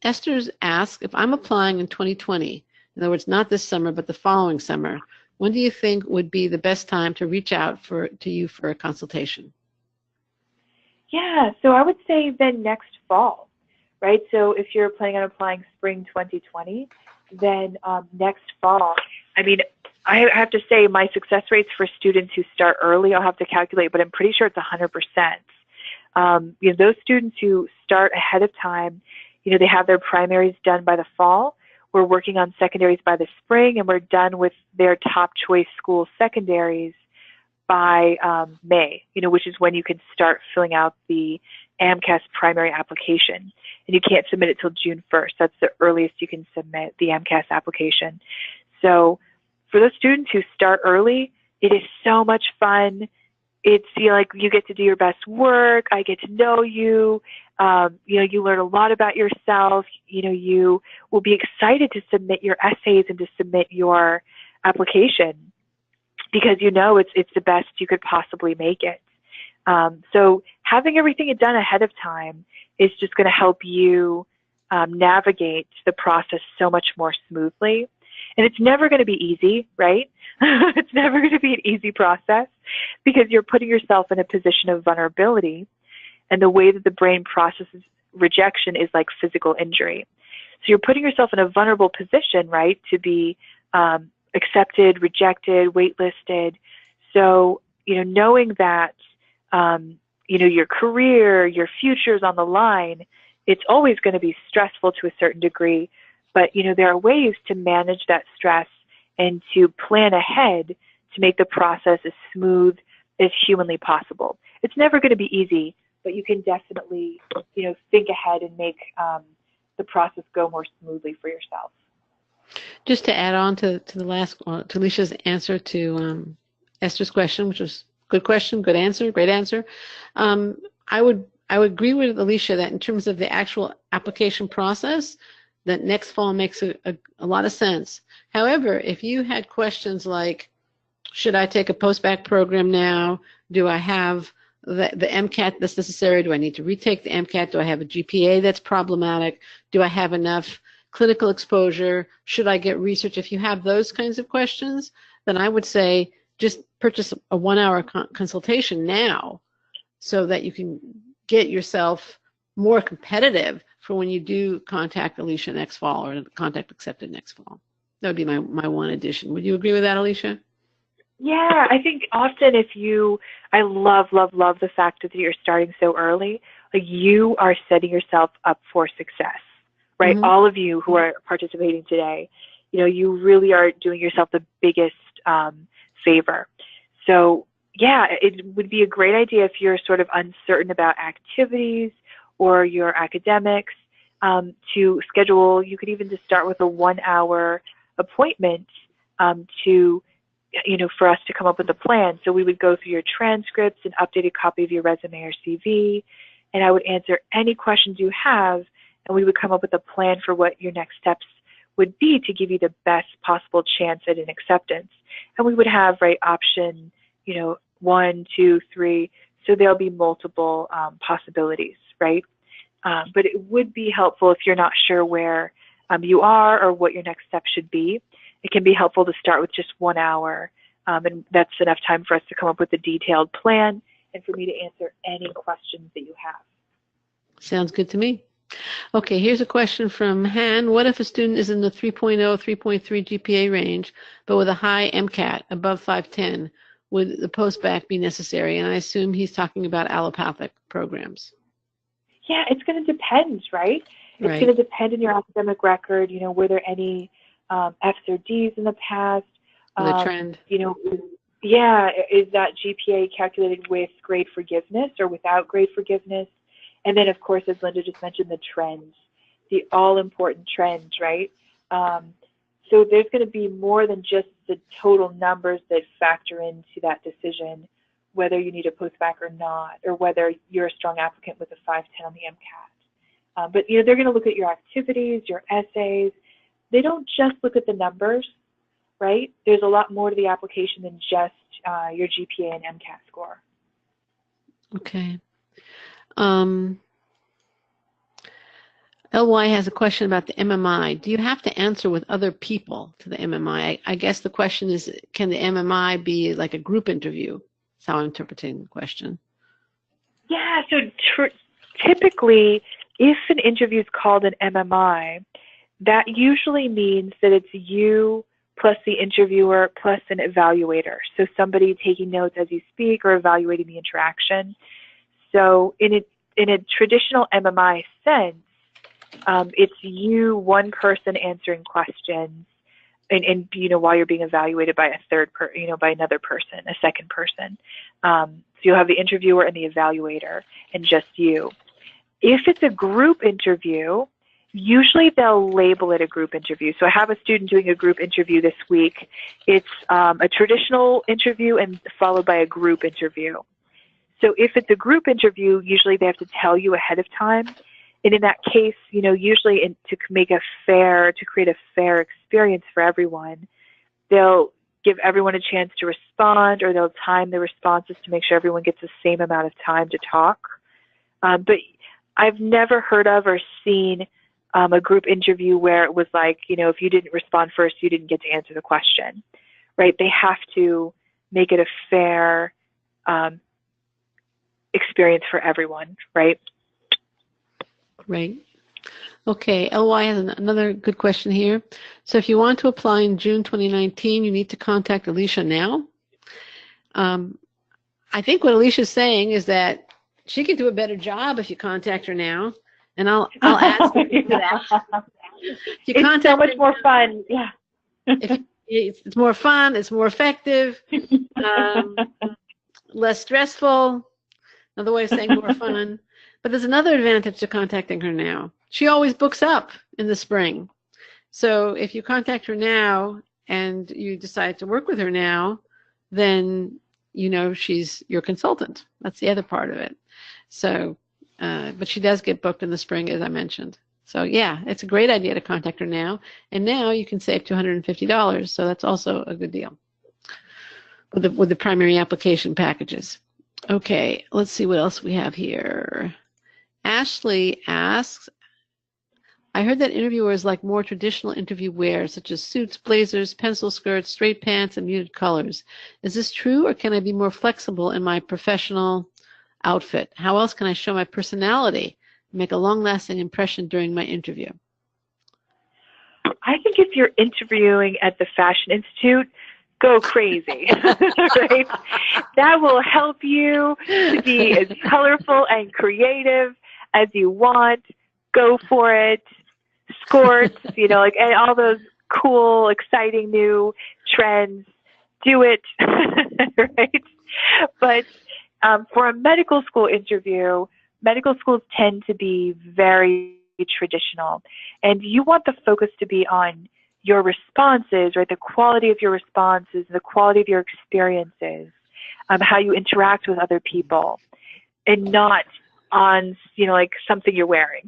Speaker 1: Esther's asked, if I'm applying in 2020, in other words, not this summer, but the following summer, when do you think would be the best time to reach out to you for a consultation?
Speaker 2: Yeah, so I would say then next fall, right? So if you're planning on applying spring 2020, then next fall, I mean, I have to say my success rates for students who start early, I'll have to calculate, but I'm pretty sure it's 100%. Those students who start ahead of time, they have their primaries done by the fall. We're working on secondaries by the spring, and we're done with their top choice school secondaries by May, which is when you can start filling out the AMCAS primary application. And you can't submit it till June 1st. That's the earliest you can submit the AMCAS application. So for those students who start early, it is so much fun. It's like you get to do your best work. I get to know you. You learn a lot about yourself. You will be excited to submit your essays and to submit your application, because it's the best you could possibly make it. So having everything done ahead of time is just going to help you navigate the process so much more smoothly. And it's never going to be easy, right? It's never going to be an easy process, because you're putting yourself in a position of vulnerability. And the way that the brain processes rejection is like physical injury. So you're putting yourself in a vulnerable position, right, to be accepted, rejected, waitlisted. So, knowing that, your career, your future is on the line, it's always going to be stressful to a certain degree. But, there are ways to manage that stress and to plan ahead to make the process as smooth as humanly possible. It's never going to be easy, but you can definitely, think ahead and make the process go more smoothly for yourself.
Speaker 1: Just to add on to the last, to Alicia's answer to Esther's question, which was good question, good answer, great answer. I would agree with Alicia that in terms of the actual application process, that next fall makes a lot of sense. However, if you had questions like, should I take a post-bac program now? Do I have the MCAT that's necessary? Do I need to retake the MCAT? Do I have a GPA that's problematic? Do I have enough clinical exposure? Should I get research? If you have those kinds of questions, then I would say just purchase a 1-hour consultation now, so that you can get yourself more competitive for when you do contact Alicia next fall, or contact accepted next fall. That would be my one addition. Would you agree with that, Alicia?
Speaker 2: Yeah, I think often I love the fact that you're starting so early. Like, you are setting yourself up for success, right? Mm-hmm. All of you who are participating today, you really are doing yourself the biggest favor. So yeah, it would be a great idea if you're sort of uncertain about activities or your academics, to schedule. You could even just start with a 1-hour appointment for us to come up with a plan. So we would go through your transcripts, an updated copy of your resume or CV, and I would answer any questions you have, and we would come up with a plan for what your next steps would be to give you the best possible chance at an acceptance. And we would have, right, option, 1, 2, 3, so there'll be multiple possibilities, right? But it would be helpful if you're not sure where you are or what your next step should be. It can be helpful to start with just 1 hour, and that's enough time for us to come up with a detailed plan and for me to answer any questions that you have.
Speaker 1: Sounds good to me. Okay, here's a question from Han. What if a student is in the 3.0, 3.3 GPA range, but with a high MCAT, above 510? Would the post-bac be necessary? And I assume he's talking about allopathic programs.
Speaker 2: Yeah, it's going to depend, right? It's
Speaker 1: Right.
Speaker 2: going to depend on your academic record. You know, were there any F's or D's in the past?
Speaker 1: The trend.
Speaker 2: You know, yeah, is that GPA calculated with grade forgiveness or without grade forgiveness? And then, of course, as Linda just mentioned, the trends, the all-important trends, right? So there's going to be more than just the total numbers that factor into that decision, whether you need a post-bac or not, or whether you're a strong applicant with a 510 on the MCAT. But, you know, they're going to look at your activities, your essays. They don't just look at the numbers, right? There's a lot more to the application than just your GPA and MCAT score.
Speaker 1: Okay. LY has a question about the MMI. Do you have to answer with other people to the MMI? I guess the question is, can the MMI be like a group interview? That's how I'm interpreting the question.
Speaker 2: Yeah, so typically, if an interview is called an MMI, that usually means that it's you plus the interviewer plus an evaluator. So somebody taking notes as you speak or evaluating the interaction. So in a traditional MMI sense, it's you, one person answering questions, and you know, while you're being evaluated by by another person, a second person. So you'll have the interviewer and the evaluator, and just you. If it's a group interview, usually they'll label it a group interview. So I have a student doing a group interview this week. It's a traditional interview and followed by a group interview. So if it's a group interview, usually they have to tell you ahead of time. And in that case, you know, usually to create a fair experience for everyone, they'll give everyone a chance to respond, or they'll time the responses to make sure everyone gets the same amount of time to talk. But I've never heard of or seen a group interview where it was like, you know, if you didn't respond first, you didn't get to answer the question, right? They have to make it a fair experience for everyone, right?
Speaker 1: Right. Okay, LY has another good question here. So if you want to apply in June 2019, you need to contact Alicia now. I think what Alicia's saying is that she can do a better job if you contact her now. And I'll add something to that.
Speaker 2: It's so much more fun. Yeah.
Speaker 1: It's more fun. It's more effective. Less stressful. Another way of saying more fun. But there's another advantage to contacting her now. She always books up in the spring. So if you contact her now and you decide to work with her now, then you know she's your consultant. That's the other part of it. So, but she does get booked in the spring, as I mentioned. So yeah, it's a great idea to contact her now. And now you can save $250. So that's also a good deal with the primary application packages. Okay, let's see what else we have here. Ashley asks, I heard that interviewers like more traditional interview wear, such as suits, blazers, pencil skirts, straight pants, and muted colors. Is this true, or can I be more flexible in my professional outfit? How else can I show my personality and make a long-lasting impression during my interview?
Speaker 2: I think if you're interviewing at the Fashion Institute, go crazy, right? That will help you to be as colorful and creative as you want. Go for it. Skirts, you know, like, and all those cool, exciting new trends. Do it, right? But for a medical school interview, medical schools tend to be very traditional, and you want the focus to be on your responses, right? The quality of your responses, the quality of your experiences, how you interact with other people, and not on, you know, like something you're wearing,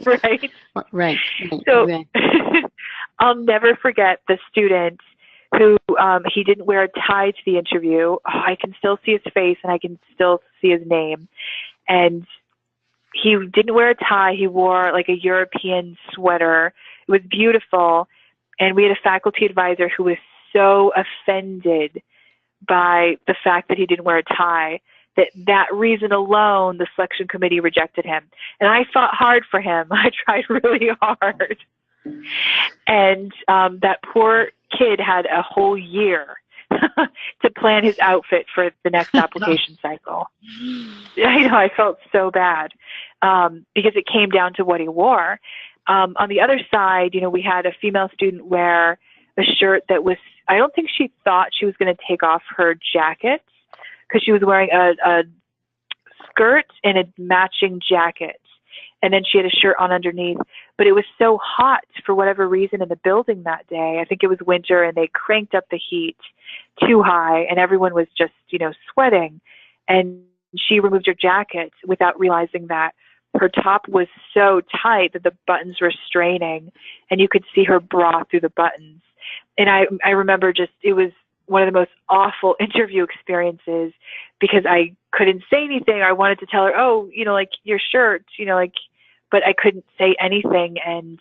Speaker 2: right?
Speaker 1: Right.
Speaker 2: So
Speaker 1: exactly.
Speaker 2: I'll never forget the student who he didn't wear a tie to the interview. Oh, I can still see his face and I can still see his name. And he didn't wear a tie. He wore like a European sweater. It was beautiful. And we had a faculty advisor who was so offended by the fact that he didn't wear a tie that reason alone, the selection committee rejected him. And I fought hard for him. I tried really hard. And that poor kid had a whole year to plan his outfit for the next application cycle. I know, I felt so bad because it came down to what he wore. On the other side, we had a female student wear a shirt that was, I don't think she thought she was going to take off her jacket because she was wearing a skirt and a matching jacket. And then she had a shirt on underneath. But it was so hot for whatever reason in the building that day. I think it was winter, and they cranked up the heat too high, and everyone was just, sweating. And she removed her jacket without realizing that her top was so tight that the buttons were straining, and you could see her bra through the buttons. And I remember it was one of the most awful interview experiences because I couldn't say anything. I wanted to tell her, oh, your shirt, but I couldn't say anything. And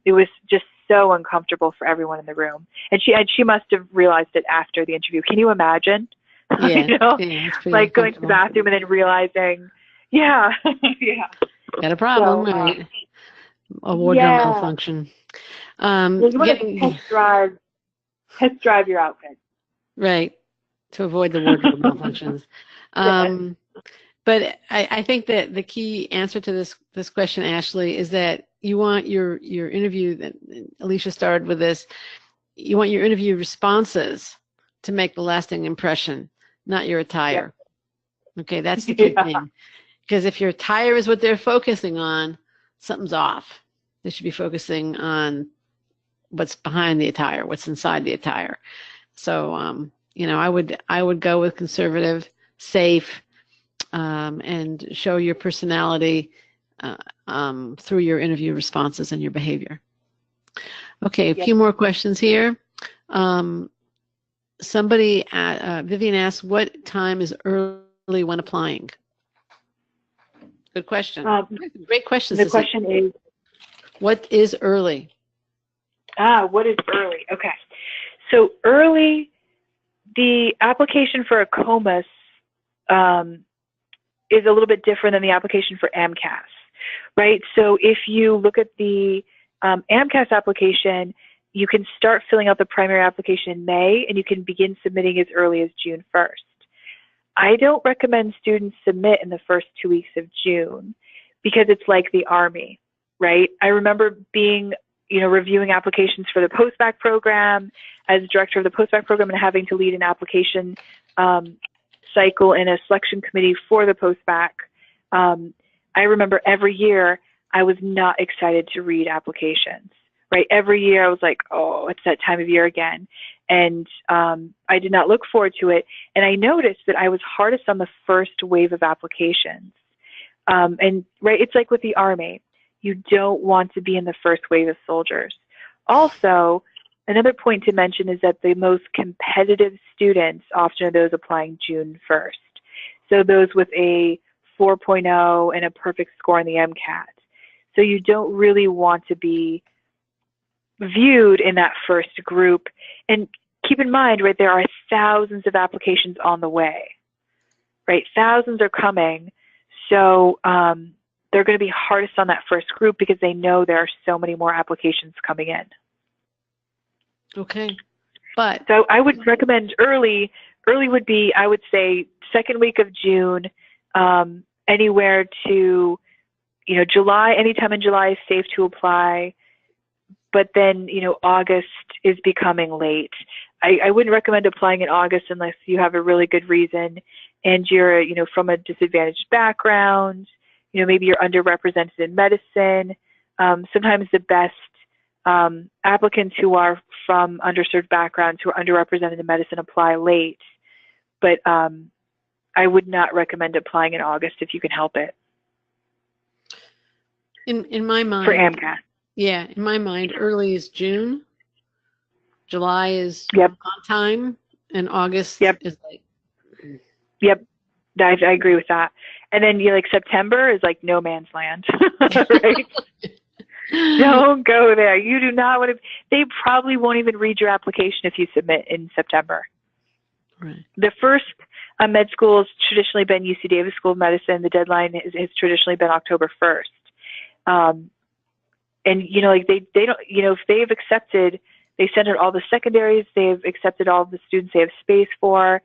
Speaker 2: it was just so uncomfortable for everyone in the room. And she must have realized it after the interview. Can you imagine?
Speaker 1: Yeah,
Speaker 2: like going to the bathroom and then realizing, yeah.
Speaker 1: Got a problem, so, right? A wardrobe malfunction.
Speaker 2: You want to test drive your outfit.
Speaker 1: Right, to avoid the wardrobe malfunctions. But I think that the key answer to this question, Ashley, is that you want your interview, that Alicia started with this, you want your interview responses to make the lasting impression, not your attire. Yep. Okay, that's the key thing. Because if your attire is what they're focusing on, something's off. They should be focusing on what's behind the attire, what's inside the attire. So, I would go with conservative, safe, and show your personality through your interview responses and your behavior. Okay, a few more questions here. Somebody, Vivian asks, what time is early when applying? Good question. Great question.
Speaker 2: The question is,
Speaker 1: what is early?
Speaker 2: What is early? Okay. So early, the application for a COMAS is a little bit different than the application for AMCAS, right? So if you look at the AMCAS application, you can start filling out the primary application in May, and you can begin submitting as early as June 1st. I don't recommend students submit in the first 2 weeks of June because it's like the Army, right? I remember being, reviewing applications for the post-bac program as director of the post-bac program and having to lead an application cycle in a selection committee for the post-bac. I remember every year I was not excited to read applications, right? Every year I was like, oh, it's that time of year again. And I did not look forward to it. And I noticed that I was hardest on the first wave of applications. And right, it's like with the Army. You don't want to be in the first wave of soldiers. Also, another point to mention is that the most competitive students often are those applying June 1st. So those with a 4.0 and a perfect score on the MCAT. So you don't really want to be viewed in that first group. And keep in mind, right, there are thousands of applications on the way, right? Thousands are coming. So they're going to be hardest on that first group because they know there are so many more applications coming in.
Speaker 1: Okay. But
Speaker 2: so I would recommend early. Early would be, I would say, second week of June, anywhere to, July. Anytime in July is safe to apply. But then, August is becoming late. I wouldn't recommend applying in August unless you have a really good reason and you're, from a disadvantaged background. Maybe you're underrepresented in medicine. Sometimes the best applicants who are from underserved backgrounds who are underrepresented in medicine apply late. But I would not recommend applying in August if you can help it.
Speaker 1: In my mind,
Speaker 2: for AMCAS.
Speaker 1: Yeah, in my mind, early is June. July is
Speaker 2: on
Speaker 1: time, and August is late.
Speaker 2: Yep, I agree with that. And then September is like no man's land, right? Don't go there. You do not want to. They probably won't even read your application if you submit in September.
Speaker 1: Right.
Speaker 2: The first med school has traditionally been UC Davis School of Medicine. The deadline has traditionally been October 1st. And, you know, like they don't, you know, if they've accepted, they sent out all the secondaries, they've accepted all the students they have space for,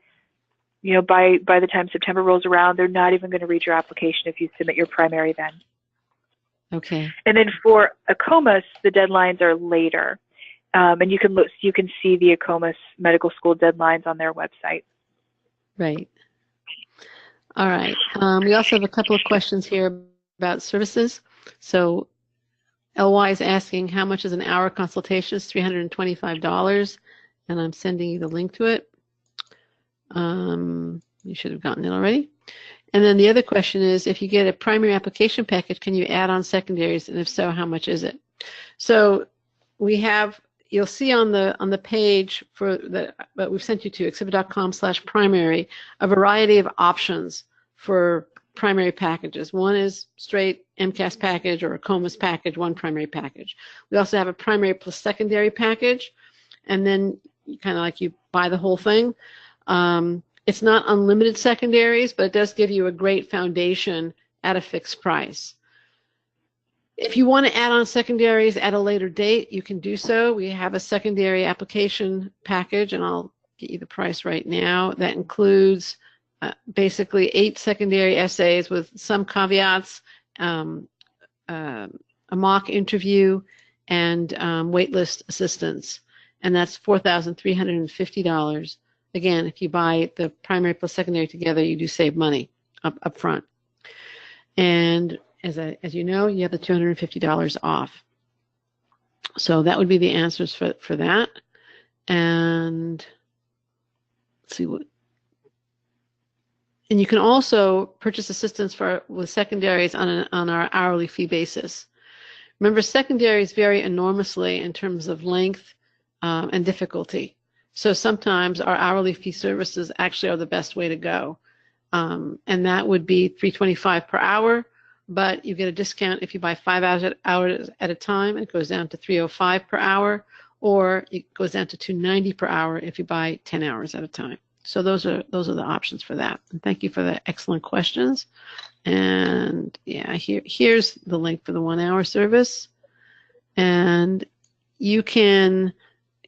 Speaker 2: you know, by the time September rolls around, they're not even going to read your application if you submit your primary then.
Speaker 1: Okay.
Speaker 2: And then for ACOMAS, the deadlines are later. And you can look, you can see the ACOMAS medical school deadlines on their website.
Speaker 1: Right. All right. We also have a couple of questions here about services. So LY is asking how much is an hour consultation? It's $325, and I'm sending you the link to it. You should have gotten it already. And then the other question is, if you get a primary application package, can you add on secondaries? And if so, how much is it? So we have, you'll see on the page for that we've sent you to, exhibit.com/primary, a variety of options for primary packages. One is straight MCAS package or a COMAS package, one primary package. We also have a primary plus secondary package, and then kind of like you buy the whole thing. It's not unlimited secondaries, but it does give you a great foundation at a fixed price. If you want to add on secondaries at a later date, you can do so. We have a secondary application package, and I'll get you the price right now. That includes basically 8 secondary essays with some caveats, a mock interview, and waitlist assistance. And that's $4,350. Again, if you buy the primary plus secondary together, you do save money up front. And as you know, you have the $250 off. So that would be the answers for that. And let's see what. And you can also purchase assistance with secondaries on our hourly fee basis. Remember, secondaries vary enormously in terms of length and difficulty. So sometimes our hourly fee services actually are the best way to go. And that would be $325 per hour, but you get a discount if you buy 5 hours at a time. It goes down to $305 per hour, or it goes down to $290 per hour if you buy 10 hours at a time. So those are the options for that. And thank you for the excellent questions. And yeah, here's the link for the 1 hour service. And you can,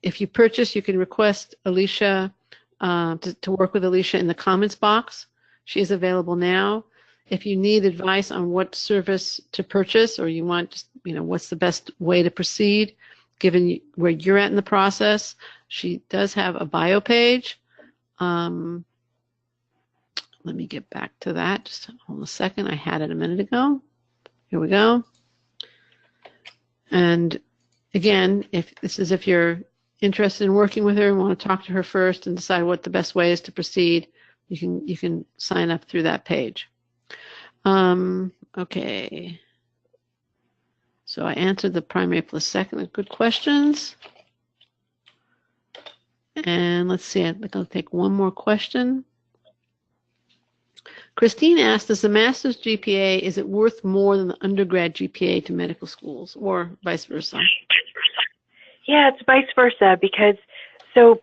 Speaker 1: if you purchase, you can request Alicia to work with Alicia in the comments box. She is available now. If you need advice on what service to purchase, or you want, just, what's the best way to proceed, given where you're at in the process, she does have a bio page. Let me get back to that. Just hold a second. I had it a minute ago. Here we go. And again, if you're interested in working with her and want to talk to her first and decide what the best way is to proceed, you can sign up through that page. Okay. So I answered the primary plus second. Good questions. And let's see, I think I'll take one more question. Christine asked, does the master's GPA, is it worth more than the undergrad GPA to medical schools, or vice versa?
Speaker 2: Yeah, it's vice versa, because so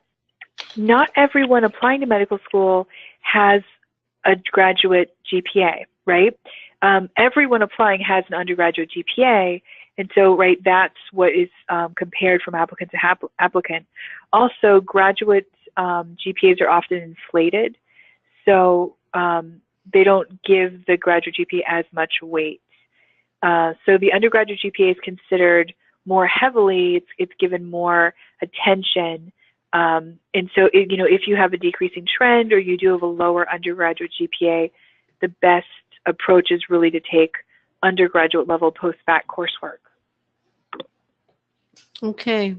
Speaker 2: not everyone applying to medical school has a graduate GPA, right? Everyone applying has an undergraduate GPA, and so, right, that's what is compared from applicant to applicant. Also, graduate GPAs are often inflated, so they don't give the graduate GPA as much weight. So the undergraduate GPA is considered more heavily, it's given more attention. And so, if you have a decreasing trend or you do have a lower undergraduate GPA, the best approach is really to take undergraduate level post-bac coursework. Okay.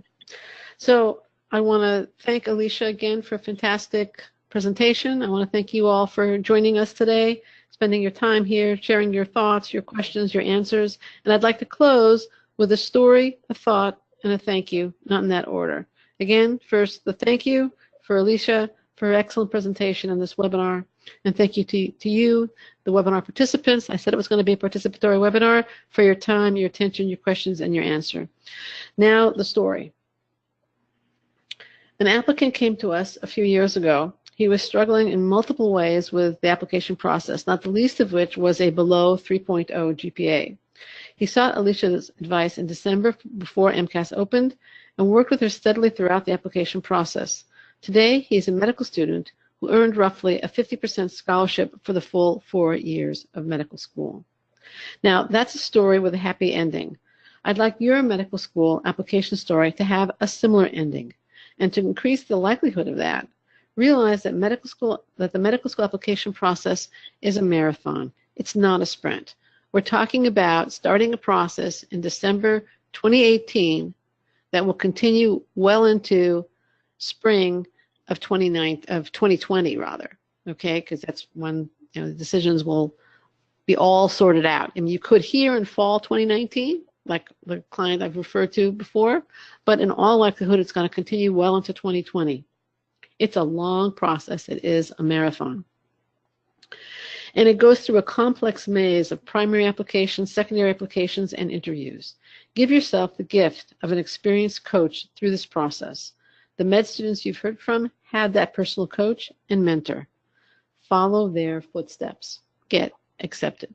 Speaker 1: So I want to thank Alicia again for a fantastic presentation. I want to thank you all for joining us today, spending your time here, sharing your thoughts, your questions, your answers. And I'd like to close with a story, a thought, and a thank you, not in that order. Again, first, the thank you for Alicia for her excellent presentation on this webinar. And thank you to you, the webinar participants. I said it was going to be a participatory webinar, for your time, your attention, your questions, and your answer. Now, the story. An applicant came to us a few years ago He was struggling in multiple ways with the application process, not the least of which was a below 3.0 GPA. He sought Alicia's advice in December before MCAS opened and worked with her steadily throughout the application process. Today, he is a medical student who earned roughly a 50% scholarship for the full 4 years of medical school. Now, that's a story with a happy ending. I'd like your medical school application story to have a similar ending. And to increase the likelihood of that, realize that the medical school application process is a marathon. It's not a sprint. We're talking about starting a process in December 2018 that will continue well into spring of 2020, okay? Because that's when the decisions will be all sorted out. I mean, you could hear in fall 2019, like the client I've referred to before, but in all likelihood, it's going to continue well into 2020. It's a long process. It is a marathon. And it goes through a complex maze of primary applications, secondary applications, and interviews. Give yourself the gift of an experienced coach through this process. The med students you've heard from had that personal coach and mentor. Follow their footsteps. Get accepted.